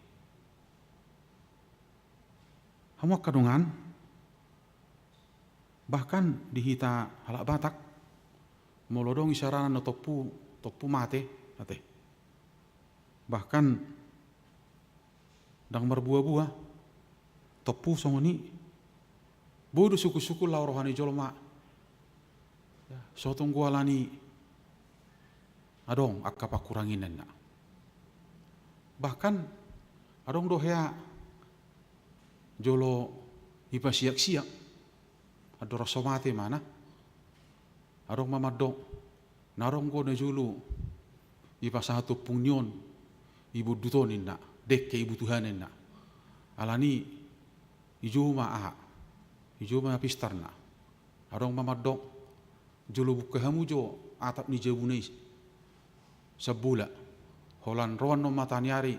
Hamuak kadungan bahkan dihita halak Batak molodong isarana no topu mate ate. Bahkan dang berbuah-buah topu songoni bodo suku-suku lau rohani jolma sotong gualani adong akapa kurangin na. Bahkan adong dohea jolo ipasiak-siak ado rasomate mana adong mamadong narong go na julu ipasahatu pungnyon ibu dutonin na dekke ibu Tuhanin na alani ijuma pistarna adong mamadong julu bukahamu jo atap ni jabunai sabula holan roan no matanyari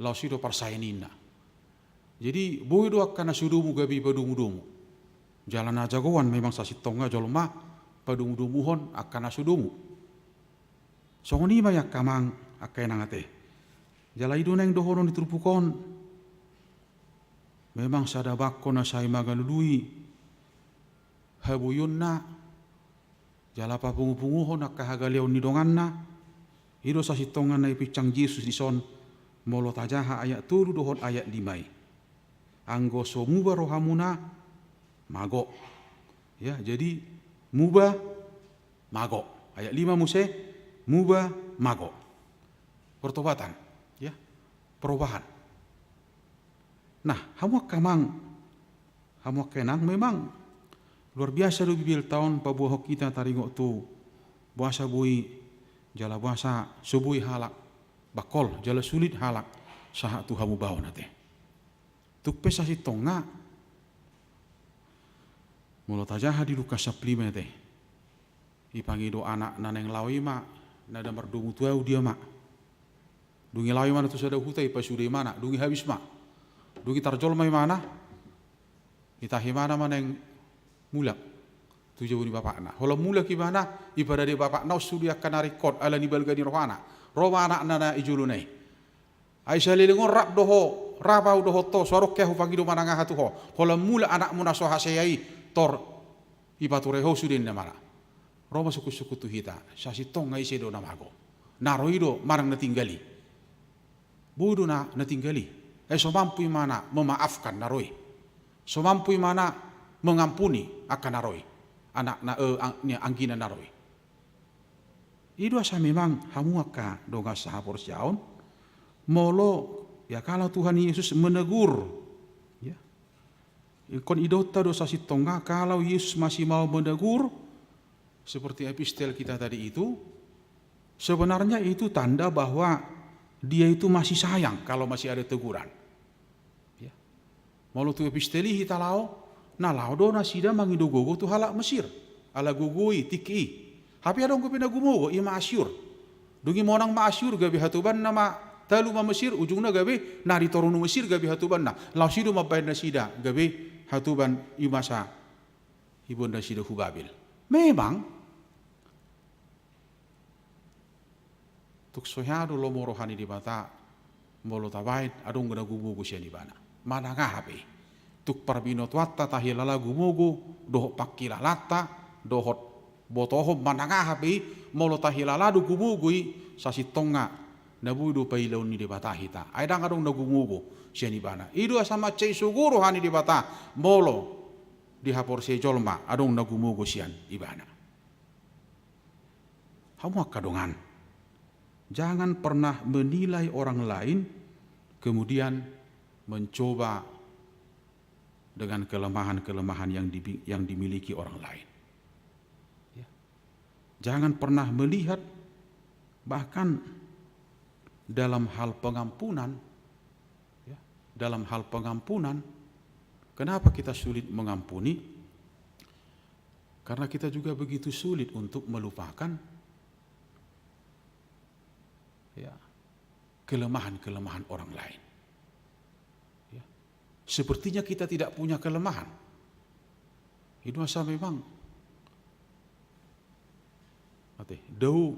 lausido parsayaninna. Jadi boy do kana sudumu gabi padumudumu. Jalan aja gowan memang sasitonga jolma padumudumuhon akana sudumu. Songoni mayak kamang akai nangate. Jala idu neng dohono diturpukon. Memang sadabakko na say magalului. Habuyunna jala papungu-punguhon akahagaliaw ni donganna. Ido sasitonga na ipicang Yesus dison molo tajaha ayat turu dohon ayat 5. Anggo so muba rohamuna mago. Ya, jadi muba mago. Ayat 5 muse muba mago. Pertobatan, ya. Perubahan. Nah, hamuak kenang memang luar biasa do bibil tahun pabuah kita taringo tu buasa bui jala buasa subui halak bakol jala sulit halak saha tu hamu bawa nate. Tuk pesa si tonga mulut aja di Lukas 5 teh ipangido anak naneng lawi ma nada merdungu tuau dia ma dungi lawi mana tu sada hutai pasude mana dungi habis ma dungi tarjol mai mana itahi mana maneng mulak tujuh ni bapak na hola mulak ibana ibadah di bapak na sudia kana rekod ala ni balgani rohana anak nana ijulunai Aisyah lilingon rap doho rabau doho to sorok kehu pagido mananga hatu ho hola mula anak muna soha sayai tor ibature ho sudin namara Roma suku-suku tu hita sasi tong ngai sedo namago naroido marang natinggali bodo na natinggali so mampu mana memaafkan naroi so mampu mana mengampuni akan naroi anak na anggina naroi ido asa memang hamuaka doga sahapor siaon molo ya kalau Tuhan Yesus menegur ya kon idota dosa si tonga kalau Yesus masih mau menegur seperti epistel kita tadi itu sebenarnya itu tanda bahwa dia itu masih sayang kalau masih ada teguran ya molo tu episteli hitalao na laudo na sida mangido gogo tu halak Mesir ala gugui tiki tapi adong ko pinagumo ima asyur dungi monang ma asyur gabi hatuban nama talu ma Mesir ujungna gabe nari torunu Mesir gabe hatuban na lausido mabain sida gabe hatuban imasa ibunda sida hubabil memang tuk sohado lo morohani di bata molo tabait adong guna gumugo siya di bana mana ngahape tuk parbino tuatta tahilala gumugo doho pakilalata dohot botoho mana ngahape molo tahilala do gumugui sasitonga nabudo pailaw ni debata hita ay dang adong nagumugo siya ni bana ido sama chay suguro hani debata molo dihapor siya jolma adong nagumugo siyan ibana hamuak kadongan jangan pernah menilai orang lain kemudian mencoba dengan kelemahan-kelemahan yang dimiliki orang lain ya. Jangan pernah melihat bahkan dalam hal pengampunan ya, dalam hal pengampunan kenapa kita sulit mengampuni karena kita juga begitu sulit untuk melupakan ya, kelemahan-kelemahan orang lain. Ya. Sepertinya kita tidak punya kelemahan. Itu asa memang dau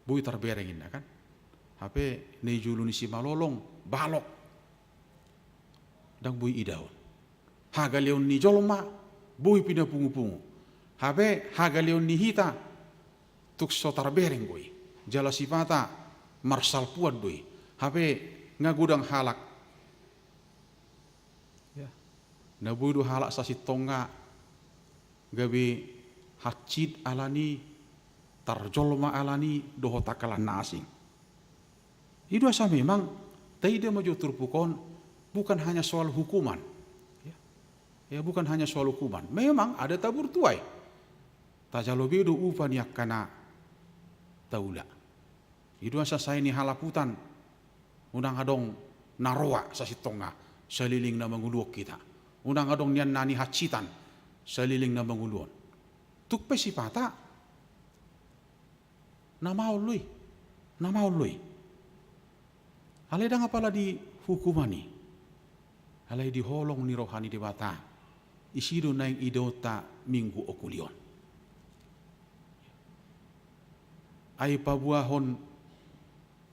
bui terberengin kan. HP nei julu ni si malolong balok dang bui idaon. Haga leon ni jolma bui pina pungu-pungu. HP haga leon ni hita tuk so terbereng bui. Jala sipata marsal puat bui. HP ngagudang halak. Ya. Na bui du halak sasi tonga gabe hacid alani tarjolma alani doho takalan nasing. Itu asa memang tidak maju turpukon bukan hanya soal hukuman. Ya, bukan hanya soal hukuman. Memang ada tabur tuai. Tajalobe do upan yak kana taula. Itu asa saya ni halaputan unang adong naroa sa sitonga seliling na manguluok kita. Unang adong nian nani hacitan seliling na manguluon. Tukpe sipata namaul lui. Alai dang apala di hukumani. Alai di holong ni rohani di bata. Isido naing idota minggu okulion. Ai pabuahon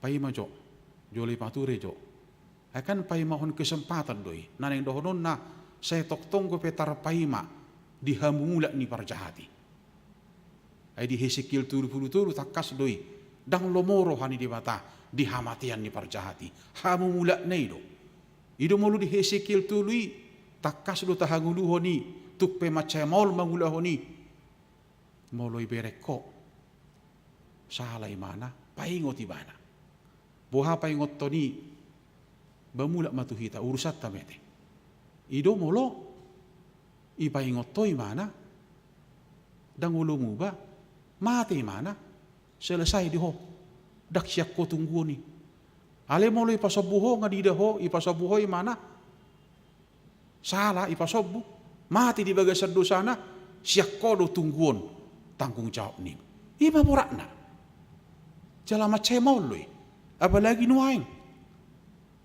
pai majo joli pature jo. Akan pai mahon kesempatan doi. Naneng dohonon na saya toktong ko petar paima dihamula ni parjahati. Ai di Hesekil turu takas doi. Dang lomoro hani di bata dihamatian ni parjahati. Hamu mula neido. Ido molu di Hesekil tului takas do tahangulu honi tukpe macamol mangula honi. Moloi bereko. Salai mana paingot ibana. Boha paingot toni bamula matuhita urusat tamete. Ido molo ipaingot toi mana dang ulumu ba mati mana selesai diho dak siak ko tunggu ni ale molo ipasobuho ngadidaho ipasobuho mana salah ipasobu mati di bagasan dosana siak ko do tungguon tanggung jawab ni ipa porakna jalama cemol lui apalagi nuaing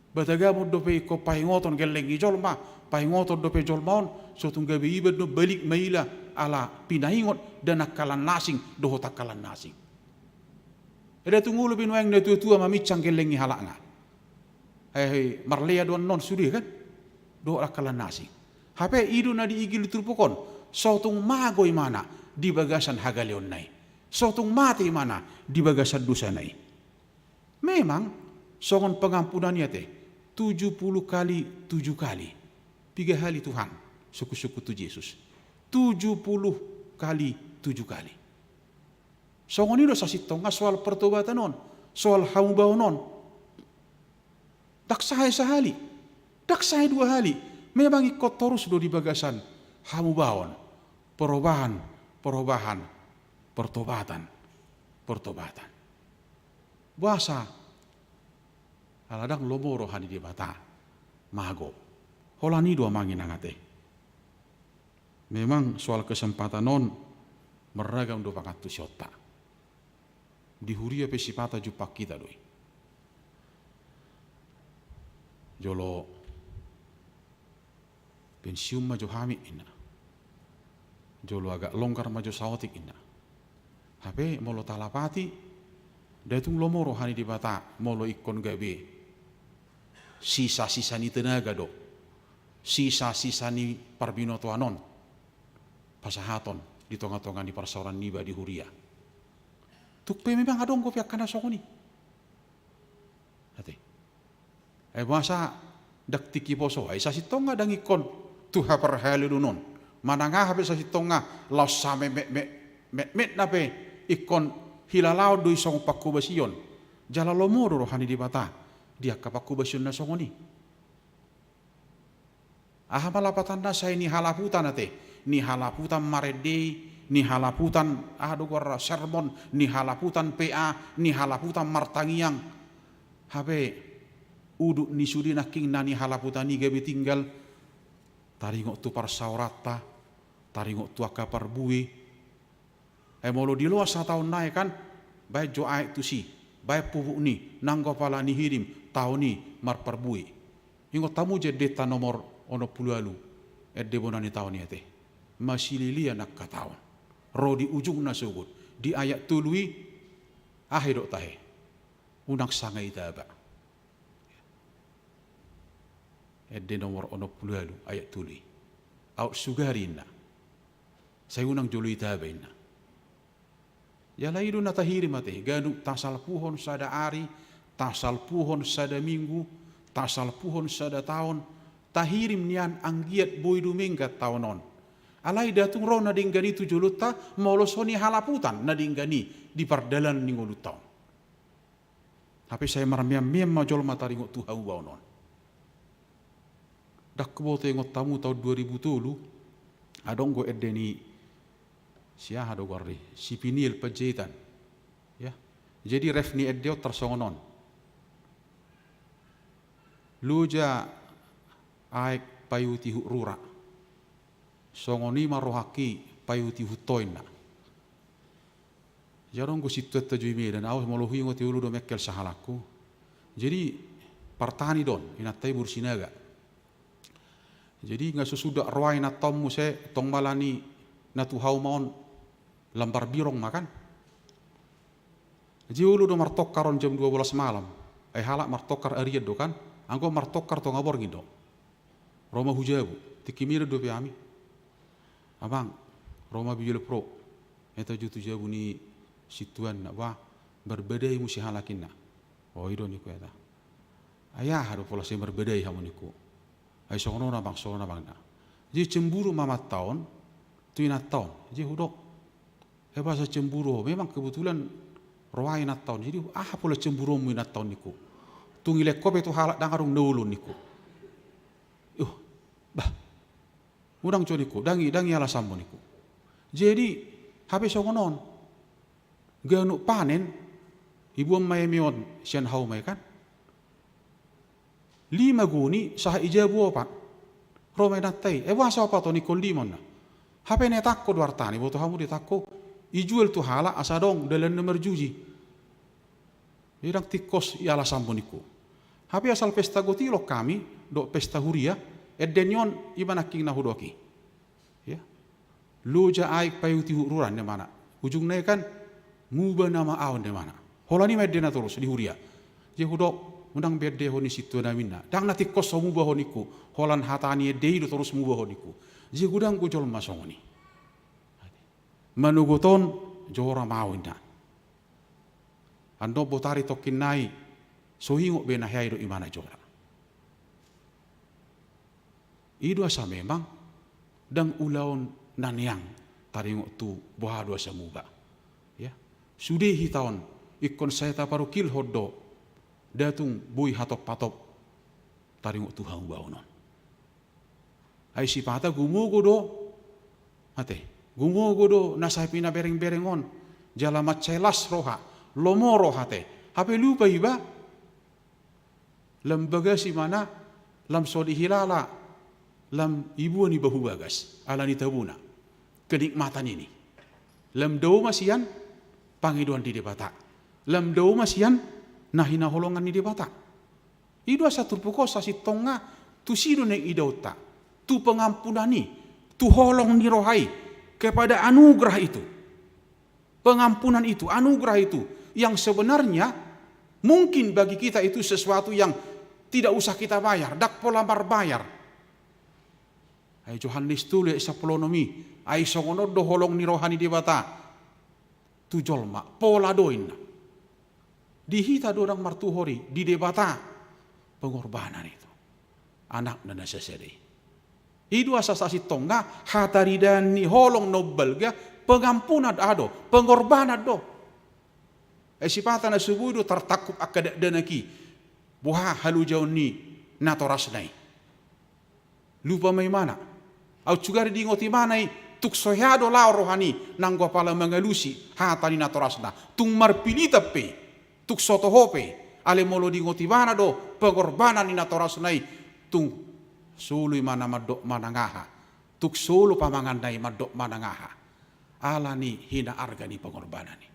bataga mo dope ko paingoton geleng ijol ma paingoton dope jolmaon so tunggabe ibad no balik maila ala pinahingot dan nakalan nasing doho takalan nasing. Ada tunggu lebih nuang na tua mamicang gelengi halak nga. Marlea doan non suri kan? Doho takalan nasing. Hape idu na diigil turpukon. Sotung magoy mana di bagasan hagaleon nai. Sotung mati mana di bagasan dosa nai. Memang songon pengampunan niya te 70 kali 7 kali. 3 kali Tuhan suku-suku tu Yesus. 70 kali 7 kali. Songon ini sa sitong soal pertobatan non, soal hamubaw non. Daksahay sahali, daksahay 2 hali. Memang ikut terus do di bagasan hamubawon, perubahan, pertobatan. Buasa aladang lomoro hani di bata, mago. Holani 2 mangin angate. Memang soal kesempatan non meragam do pakatu syota. Di huria pesipata jupak kita doi. Jolo pensiun maju hami ina. Jolo agak longgar maju saotik ina. Hape molo talapati datung lomoro hani di bata molo ikon gabe. Sisa-sisa ni tenaga do. Sisa-sisa ni parbinoto anon. Pasahaton di tonga-tonga di persoalan niba di huria. Tukpe memang adong ko piak kana sokoni. Hati. Masa dak tiki poso ai sasitonga dang ikon tuha perhali dunon. Mananga hape sasitonga laos same me nape ikon hilalao doi song pakubasion. Jala lomoro rohani di bata dia kapakubasion na sokoni. Aha malapatan na say ni halaputan ate. Ni halaputan marede, ni halaputan gora sermon, ni halaputan PA, ni halaputan martangiang. Habe uduk ni sudi naking nani halaputan ni gabe tinggal taringok tu parsaurata, taringok tu akapar bui. Molo di luas 1 tahun naik kan, baik jo aik tu si baik pupuk ni, nanggo pala ni hirim, tahu ni marparbui. Ingo tamu je deta nomor ono pulualu, bonani tahu ni ate. Masih lilia nak kataon. Rodi ujung nasugut. Di ayat tului, ahidok tahe. Unak sangai taba. Nomor ono pulualu, ayat tului. Out sugarin na. Saya unang jului taba ina. Yala idu na tahiri mate, ganu tasal puhon sada ari, tasal puhon sada minggu, tasal puhon sada tahun, tahirim nian anggiat boidu minggat tahunon. Alai datung roh nadinggani 7 luta, molosoni halaputan nadinggani di pardalan ni ngolutang. Tapi saya maramiam majol mataringot Tuhan baonon. Dak kebote ngot tamu tahun 2007, adong go edeni siah ada gorri, si pinil pejetan, ya. Jadi refni edeo tersongonon. Luja aik payuti rura, songoni marohaki payuti hutoina. Jarong go situ tajui me dan awas molohi ngoti ulu do mekel sahalaku. Jadi partani don inatai bursinaga. Jadi ngasusudak roai na tomu se tong malani na tuhau maon lambar birong makan. Jiulu do martok karon jam 12 malam. Halak martokar ariad do kan. Angko martokar to ngabor gido. Roma hujabu. Tikimir do piami. Abang, Roma bijul pro. Eta jutu jabu ni situan na wah berbedai musi halakin na. Oh ido niku eta. Ayah haro pola se berbedai hamoniku. Ai sono na bang na. Jadi cemburu mamat tahun, tuinat tahun. Jadi hudok bahasa cemburu, memang kebetulan roai nat tahun. Jadi pola cemburu mu nat tahun niku. Tungile kope tu halak dangarung neulun niku. Bah. Udang niku, dangi ala sambo niku. Jadi habis songonon. Ganu panen ibu mai mion sian hau mai kan. 5 guni sah ijabu apa? Romai natai. Wasa apa to niku limon na. Hape ne takko wartani boto hamu ditakko. Ijual tu hala asadong dalam nomor juji. Irang tikos iala samboniku. Hapi asal pesta gotilo kami do pesta huria eddenyon ibanaking na hudoki. Ya. Luja aik payuti hururan ne mana. Ujungnya kan muba nama awan ne mana. Holani medena terus di huria. Je hudok undang berde honi situ na minna. Dang na tikos so muba honiku. Holan hatani edde terus muba honiku. Je gudang gujol masongoni. Manuguton jora mawinda. Ando botari tokin nai sohingo bena do imana jora. Idu asa memang dang ulaon nanyang taringo tu bohado asa muba. Ya. Sudehi taon ikon saya taparukil hoddo datung bui hatop patop taringo tu hang baonon. Ai sipata gumugo do mate. Gumugodo nasai pina bereng-berengon jalamat celas roha lomo roha te hape lupa iba lembaga si mana lam sodi hilala lam ibu ni bahu bagas ala ni tabuna kenikmatan ini lam dau masian pangiduan di debata lam dau masian nahina holongan di debata idua satu pukosa si tonga tu sido neng idauta tu pengampunani tu holong ni rohai kepada anugerah itu, pengampunan itu, anugerah itu, yang sebenarnya mungkin bagi kita itu sesuatu yang tidak usah kita bayar, dak pola bayar. Ay Johannes tule sa polonomi, ay songono do holong ni rohani di bata, tu jolma pola doin. Dihita dorang martuhori di debata pengorbanan itu, anak dan sesede. Idu asasasi tonga hataridan ni holong nobel ga pengampunan ado pengorbanan do. Sipata na subudu tertakup akada denaki buha halu jauh ni natorasnai. Lupa mai mana? Au cugari di ngoti manai tuk sohado lao rohani nanggo pala mengalusi hatani natorasna. Tung marpili tepe tuk soto hope ale molo di ngoti mana do pengorbanan ni natorasnai tung sulu mana madok manangaha tuk sulu pamangandai madok manangaha alani hina arga ni pengorbanan ni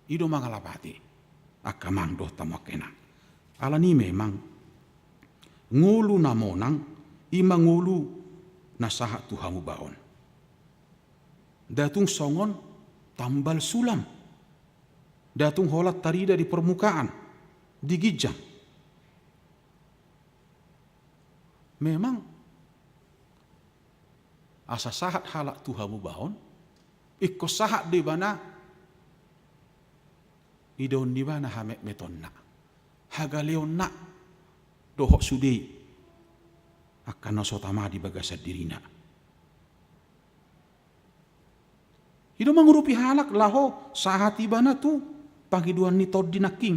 ido mangalapati akamang do tamakena. Alani memang ngulu namonang ima ngulu nasaha tuhamu baon. Datung songon tambal sulam. Datung holat tarida di permukaan, di gijang. Memang asa sahat halak tuhamu baon, ikko sahat di bana idon di bana hamek metonna. Hagaleon nak dohok sudi akan nasotama di bagasat dirina. Ido mangurupi halak laho sahati bana tu panghiduan ni toddi naking.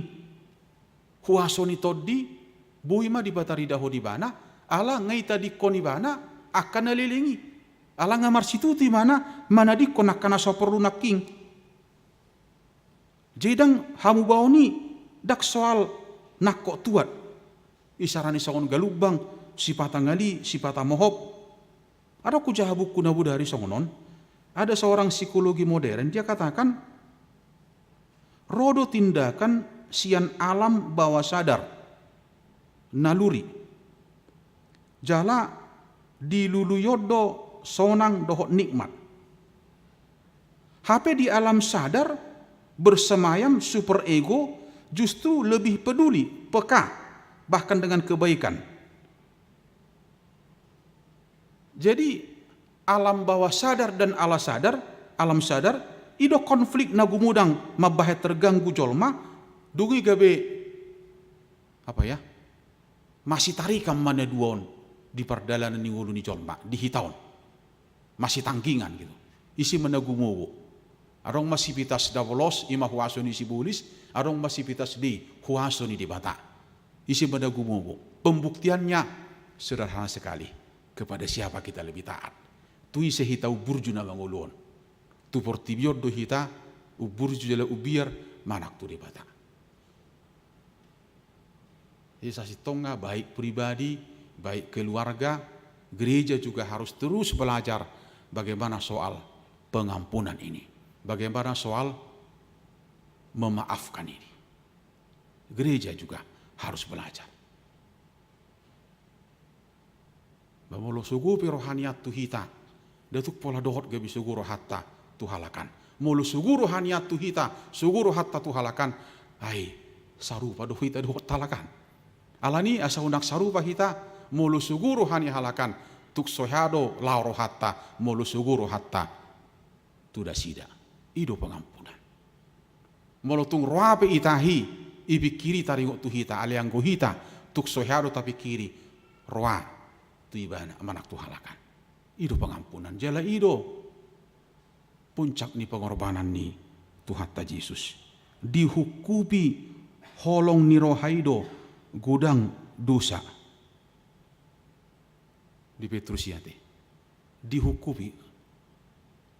Huaso ni toddi buima di batari daho di bana ala ngai tadi koni bana akan nalilingi. Ala ngamar situ di mana dikon akan aso perlu naking. Jedang hamu baoni dak soal nakok tuat. Isarani songon galubang sipata ngali sipata mohop. Ada kujahabuk kunabu dari songonon. Ada seorang psikologi modern, dia katakan rodo tindakan sian alam bawah sadar, naluri. Jala diluluyodo sonang dohot nikmat. HP di alam sadar bersemayam super ego justru lebih peduli, peka, bahkan dengan kebaikan. Jadi alam bawah sadar dan alam sadar ido konflik nagumudang mabahe terganggu jolma dungi gabe masih tarikam mana duon di perdalanan ni ngulu ni jolma di hitaon masih tanggingan gitu isi menagumowo arong masih pitas davolos ima huaso ni sibulis arong masih pitas di huaso ni bata isi menagumowo pembuktiannya sederhana sekali kepada siapa kita lebih taat. Tui sehita uburju na mangolon. Tu portibior do hita uburju jala ubiar manak tu debata. Jadi sasitonga baik pribadi, baik keluarga, gereja juga harus terus belajar bagaimana soal pengampunan ini. Bagaimana soal memaafkan ini. Gereja juga harus belajar. Bamolo sugupi rohaniat tu hita. Datuk pola dohot gabi suguro hatta tuhalakan. Mulu suguro haniat tuhita, suguro hatta tuhalakan. Ai sarupa dohita dohot talakan. Alani asa unak sarupa hita, mulu suguro hani halakan. Tuk sohado lauro hatta, mulu suguro hatta. Tuda sida, ido pengampunan. Mulu tung roape itahi, ibi kiri taringok tuhita, aliang gohita. Tuk sohado tapi kiri, roa tu ibana manak tuhalakan. Ido pengampunan, jala ido puncak ni pengorbanan ni Tuhan ta Yesus. Dihukumi holong ni rohaido gudang dosa. Di Petrus yate. Dihukumi.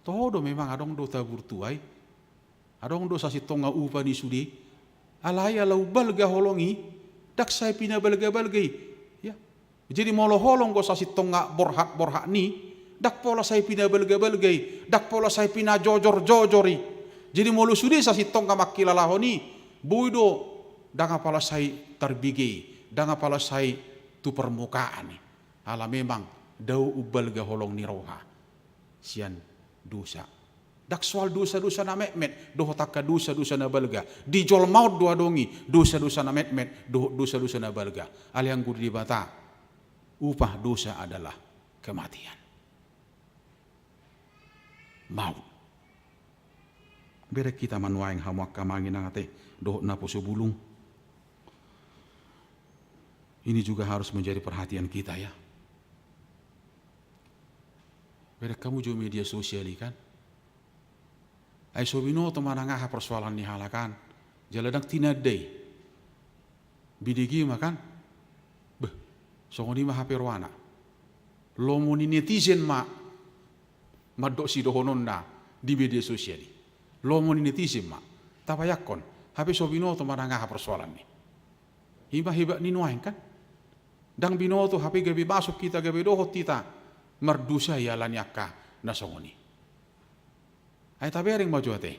Todo memang adong do tabur tuai. Adong dosa si tonga upa ni sudi. Alaya lau balga holongi dak sai pina balga-balgai. Ya. Jadi molo holong go sa si tonga borhak ni dak pola saya pina belgai-belgai, dak pola saya pina jojor-jojori. Jadi mulu sudi sa sitong ka makilalahoni, buido danga pala saya terbigi, danga pala saya tu permukaan ni. Ala memang dau ubal ga holong ni roha. Sian dosa. Dak soal dosa-dosa na metmet, doh takka dosa-dosa na balga. Di jol maut dua dongi, dosa-dosa na metmet, dosa-dosa na balga. Aliang gudi bata, upah dosa adalah kematian. Maut. Bere kita manuaing hamak kamangin ngate doh na pusubulung. Ini juga harus menjadi perhatian kita ya. Bere kamu jo media sosial kan? Ai sobino to manangah persoalan ni halakan. Jaladak tinadai. Bidigi makan. Beh, songoni mah HP roana. Lomoni netizen madok si dohonon na di media sosial. Lomo ni netizen tapayakon hape sobino to manangah persoalan ni. Hiba ni nuain kan? Dang binoto hape gabi masuk kita gabi dohot kita merdusa ya lanyaka nasongoni. Ay tabering maju ate.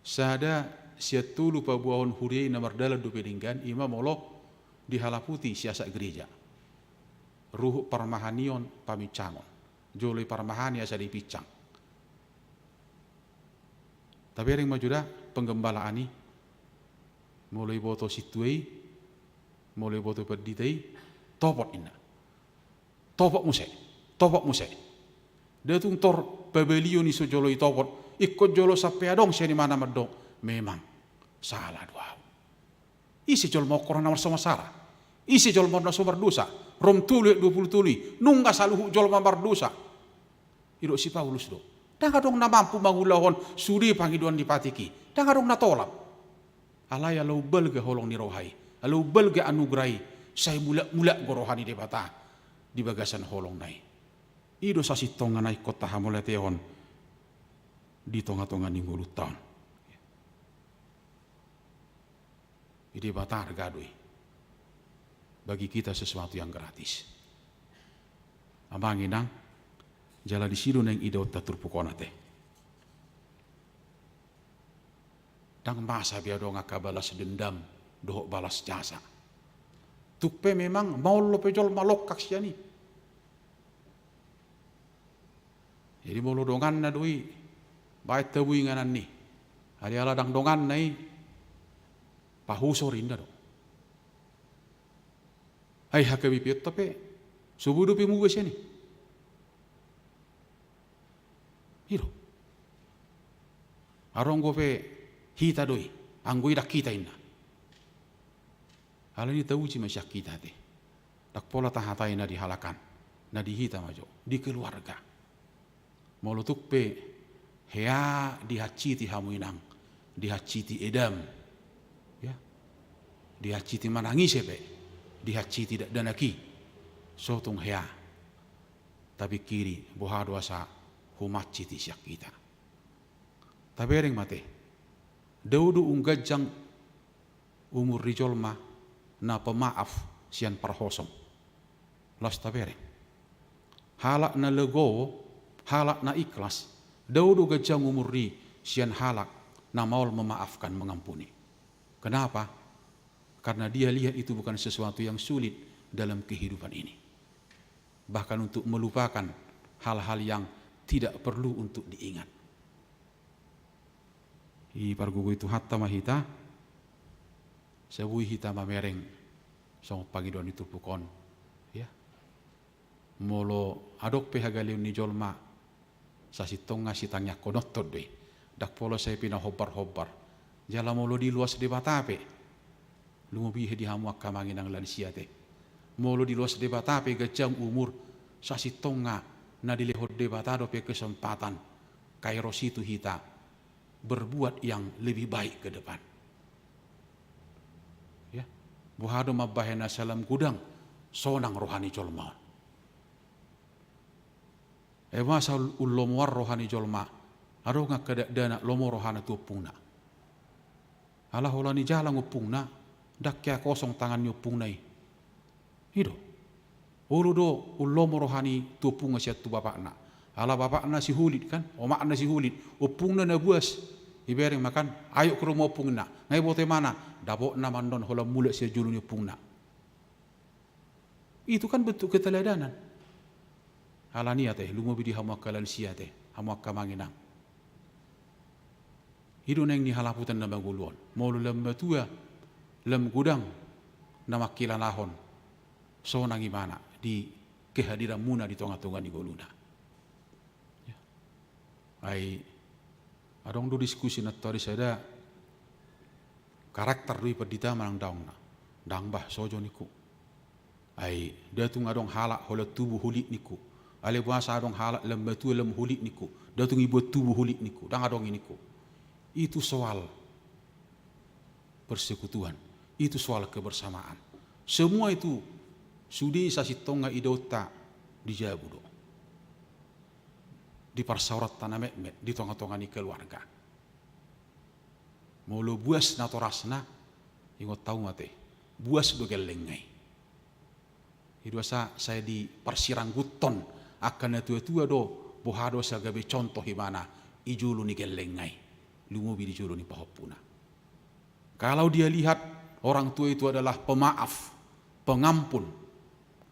Sada siatulu pabuahon huriai na mardala do pedinggan ima molo dihalaputi siasa gereja. Ruh parmahanion pamicangon. Joloi parmahani asa dipicang. Tapi yang majuda penggembalaan ini mulai boto situai, mulai boto perditai, topot ina. Topot musek. Dia tung tor pebelion iso joloi topot, ikut jolo sampai adong siya ni mana madong. Memang salah doa. Isi jol mau korang namar sama salah. Isi jol mau nasumar dosa. Rom tuli 20 tuli. Nungga saluhu jol mamar dosa. Iro si Paulus do. Danga dong na mampu mangulahon suri pangiduan dipatiki. Danga dong na tolap. Alaya lau belga holong ni rohai. Alau belga anugerai. Saya mula gorohani debata. Di bagasan holong nai. Ido sasi tonga nai kota hamole teon. Di tonga-tonga ni mulut tahun. Ini batar gadui. Bagi kita sesuatu yang gratis. Abang inang, jala di sido neng idot taturpukona teh. Dang masa biado ngaka balas dendam, dohok balas jasa. Tukpe memang mau lo pejol malok kaksiani. Jadi mau lo dongan na doi, baik tewui nganan ni. Hari ala dang dongan nai, pahuso rinda dong. Ay hakabi piot tapi subuh dupi mugas ni. Hiro. Arong gope hita doi, anggoi dak kita inna. Hal ini tahu cuma syak kita teh. Dak pola tahatai na dihalakan, na dihita majo di keluarga. Molutuk pe hea dihaciti hamuinang, dihaciti edam. Ya. Dihaciti manangis pe. Dihaci tidak danaki sotung hea tapi kiri bohado asa humaci ti syak kita tapi ring mate daudu unggajang umur rijolma na pemaaf sian parhosom las tabere halak na legowo halak na ikhlas daudu gajang umur ri sian halak na maul memaafkan mengampuni. Kenapa? Karena dia lihat itu bukan sesuatu yang sulit dalam kehidupan ini. Bahkan untuk melupakan hal-hal yang tidak perlu untuk diingat. I pargugu itu hatta mahita, sebui hita mamereng, song pagi doan itu pukon, ya. Molo adok pehagaliun ni jolma, sasitonga sitangnya konotot be, dak polo saya pina hobar-hobar, jala molo di luas debatape. Lumobi di hamu akamangin ang lansia te. Molo di luas debata pe gajang umur sasi tonga na dilehod debatado pe kesempatan kairos itu hita berbuat yang lebih baik ke depan. Ya, buhado mabahena salam gudang sonang rohani jolma. Masal ulomwar rohani jolma. Aro nga kadadana lomo rohana tupuna. Ala holani jalang upungna. Dak kya kosong tangan nyupung nai. Hido. Ulu do ulomo rohani tupung siat tu bapak na. Ala bapak na si hulit kan, omak na si hulit. Upung na buas. Ibereng makan, ayo ke rumah upung na. Ngai bote mana? Dabok na mandon hola mulut sia julu nyupung na. Itu kan bentuk keteladanan. Ala niat lumo bidi hamuakalan sia teh, hamuakamanginang. Hido neng ni halaputan na banguluan. Molu lemba tua. Lem gudang nama kilanahon so nangimana di kehadiran muna di tonga-tonga di goluna. Ya. Ai adong do diskusi na tori sada karakter lui pedita manang daung na dang bah sojo niku. Ai datung adong halak hola tubuh hulit niku. Ale puasa adong halak lem batu lem hulit niku. Datung ibu tubuh hulit niku. Dang adong niku. Itu soal persekutuan. Itu soal kebersamaan. Semua itu sudi sasi tonga idota di jabudo. Di parsaurat tanah mekmet di tonga-tonga ni keluarga. Molo buas natorasna ingot tahu mate. Buas begelengai. Itu saya di parsirang guton akan tua-tua do bohado sagabe contoh himana ijulu ni gelengai. lumobi dijuru ni pahopuna. Kalau dia lihat orang tua itu adalah pemaaf, pengampun,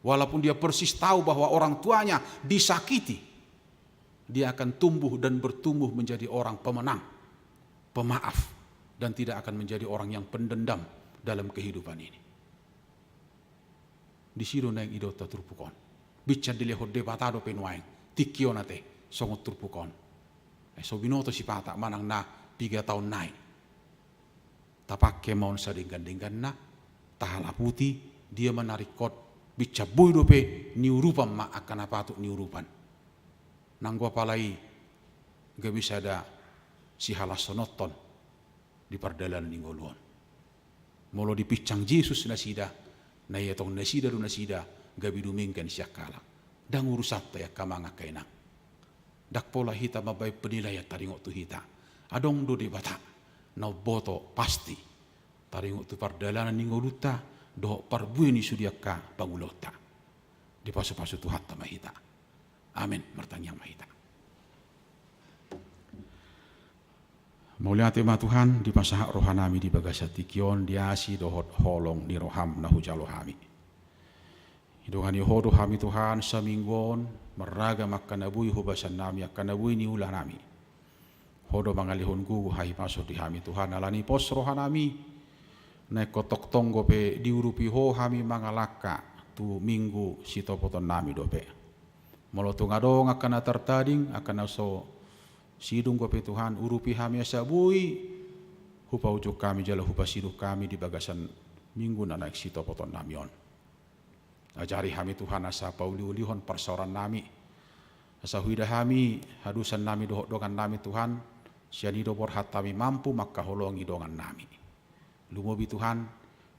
walaupun dia persis tahu bahwa orang tuanya disakiti, dia akan tumbuh dan bertumbuh menjadi orang pemenang, pemaaf, dan tidak akan menjadi orang yang pendendam dalam kehidupan ini. Di sido na ido ta turpukon. Bicara dile hode patado penuaeng, tikionate songot turpukon. So binoto si pata manang na 3 tahun naik. Tapakke maun sa dinggan-dinggan na, tahala putih, dia menarik kot, bicara boy dope niurupan ma akan apa tu niurupan. Nanggo palai gak bisa ada si halas sonoton di perdalan ninggoluan. Molo dipicang Yesus nasida, na iya tong nasida do nasida gabi dumingkan siya kala. Dang urusat ya kamanga kainang. Dak pola hita mabay penilaian taringok tu hita. Adong do di bata na boto pasti taringok tu pardalanan ninggoluta do parbueni sudiaka pangulota. Di pasu-pasu tu hatta mahita. Amin, mertanya mahita. Maulia tema Tuhan di pasahak rohanami di bagasati kion diasi dohot holong ni roham na hujalo hami. Hidungan yohodo hami Tuhan saminggon meraga makan abui hubasan nami akan abui ni ulah nami. Hodo mangalihon gugu hai masuk di hami Tuhan alani pos rohanami naik kotok tonggo pe diurupi ho hami mangalaka tu minggu sitopoton nami dope. Molotung adong akan tertading akan aso sidung gope Tuhan urupi hami asabui hupa ujuk kami jala hupa siduk kami di bagasan minggu na naik sitopoton namion. Ajari hami Tuhan asa pauli-ulihon persoran nami. Asa huida hami hadusan nami dohok-dokan nami Tuhan siani dobor hatami mampu maka holongi dongan nami. Lumobi Tuhan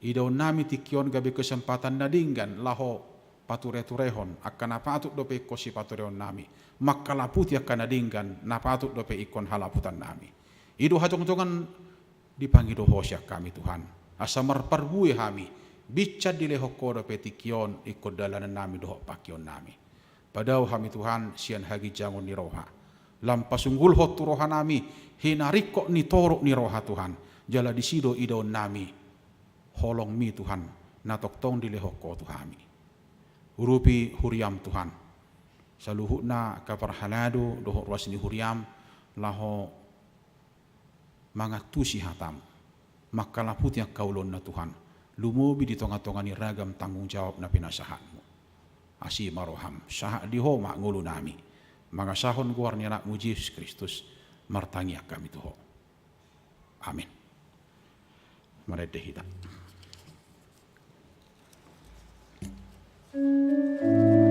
idaw nami tikion gabi kesempatan nadinggan laho pature-turehon akan napatut dope kosi paturehon nami maka laputi akan nadinggan napatut dope ikon halaputan nami ido hajong-jongan dipangido hosyak kami Tuhan asa marparbue hami bicat dilehoko dope tikion ikon dalanan nami dohok pakion nami padau hami Tuhan sian hagi jangon ni roha lampasunggul hot tu roha nami hinarikok ni torok ni roha Tuhan jala disido ido nami holong mi Tuhan natoktong dilehoko tu hami urupi huriam Tuhan saluhutna kaparhalado dohok ruas ni huriam laho mangatusi hatam maka laputnya kaulon na Tuhan lumobi di tonga-tonga ni ragam tanggung jawab na pinasahanmu asi maroham sahak diho mak ngulu nami mga sahon guar ni anakmu Yesus Kristus martangiak kami tuho amin marede hita. Maria,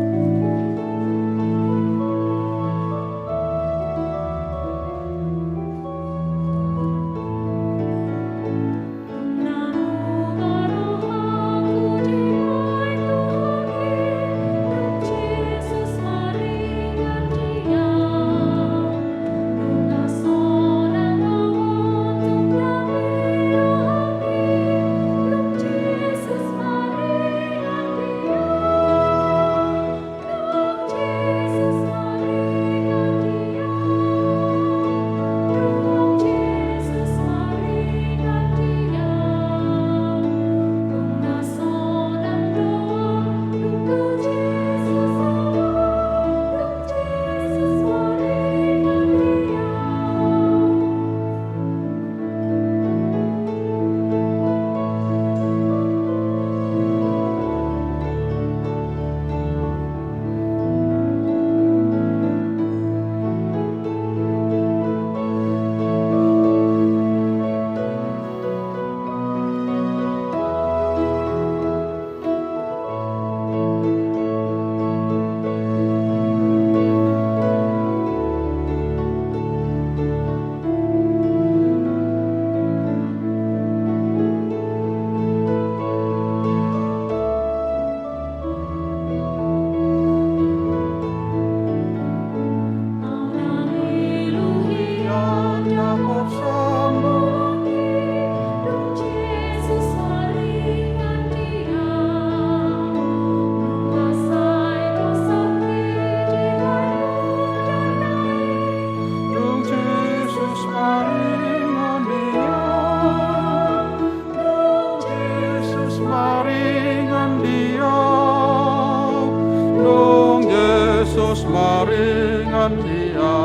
ngan dia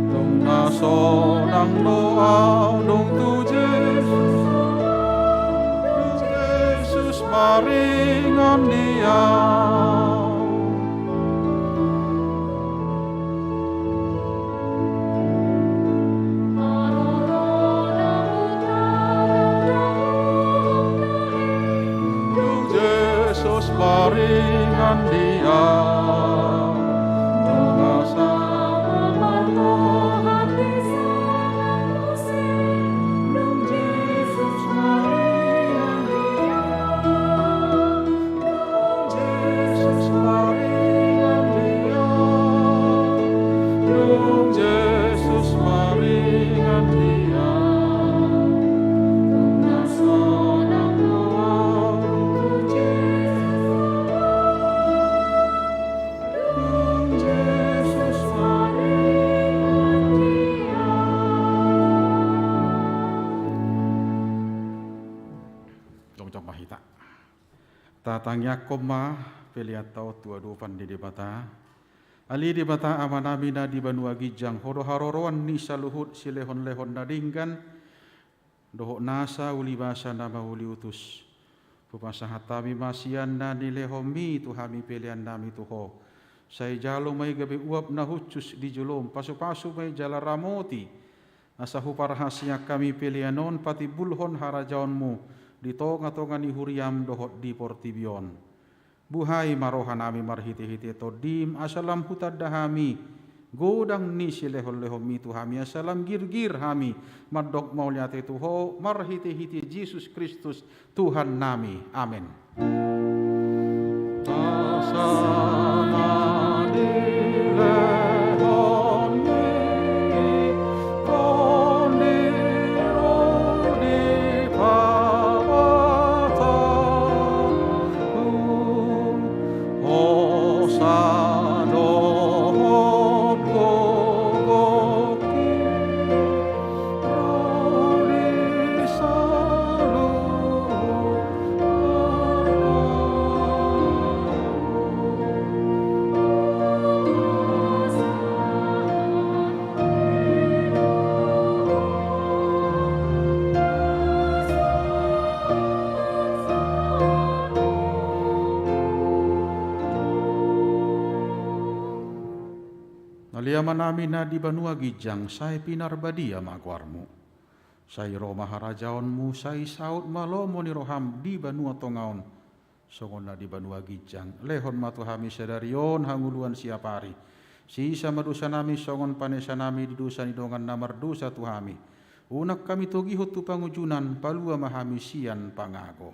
dong naso nang doa dong tu Yesus maringan dia Yesus maringan dia Tatangnya koma peliatau tua dupan di debata. Ali debata amanamina di banua gijang horo haroroan ni saluhut silehon lehon nadingkan dohok nasa uli basa nama uli utus. Pupasa hatami masian na nilehomi tuhami pelian nami tuho. Saya jalo may gabi uap na hucus di julom pasu-pasu may jala ramoti. Asahu parahasnya kami pelianon pati bulhon harajaonmu. Di tonga-tonga ni huriam dohot di portibion. Buhay marohan nami marhiti-hiti to dim asalam hutad dahami. Godang ni silehol-lehom itu hami asalam gir-gir hami. Madok mauliate tuho marhiti-hiti Yesus Kristus Tuhan nami. Amin. Naliaman namin na di banua gijang say pinarbadia magwarmu. Say Roma harajaonmu say saut malomo ni roham di banua tongaon. Songon na di banua gijang. Lehon matuhami sedarion hanguluan siapari. Sisa madusa nami songon panesa nami di dusa ni dongan namar dusa tuhami. Unak kami togihut tu pangujunan palua mahami sian pangago.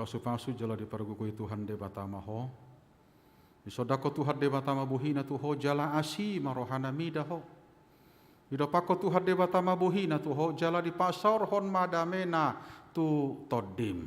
Pasu-pasu jala di pargukui Tuhan debata maho. Isodako Tuhan debata mabuhina tuho jala asi marohana midaho. Idopako Tuhan debata mabuhina tuho jala di pasor hon madamena tu todim.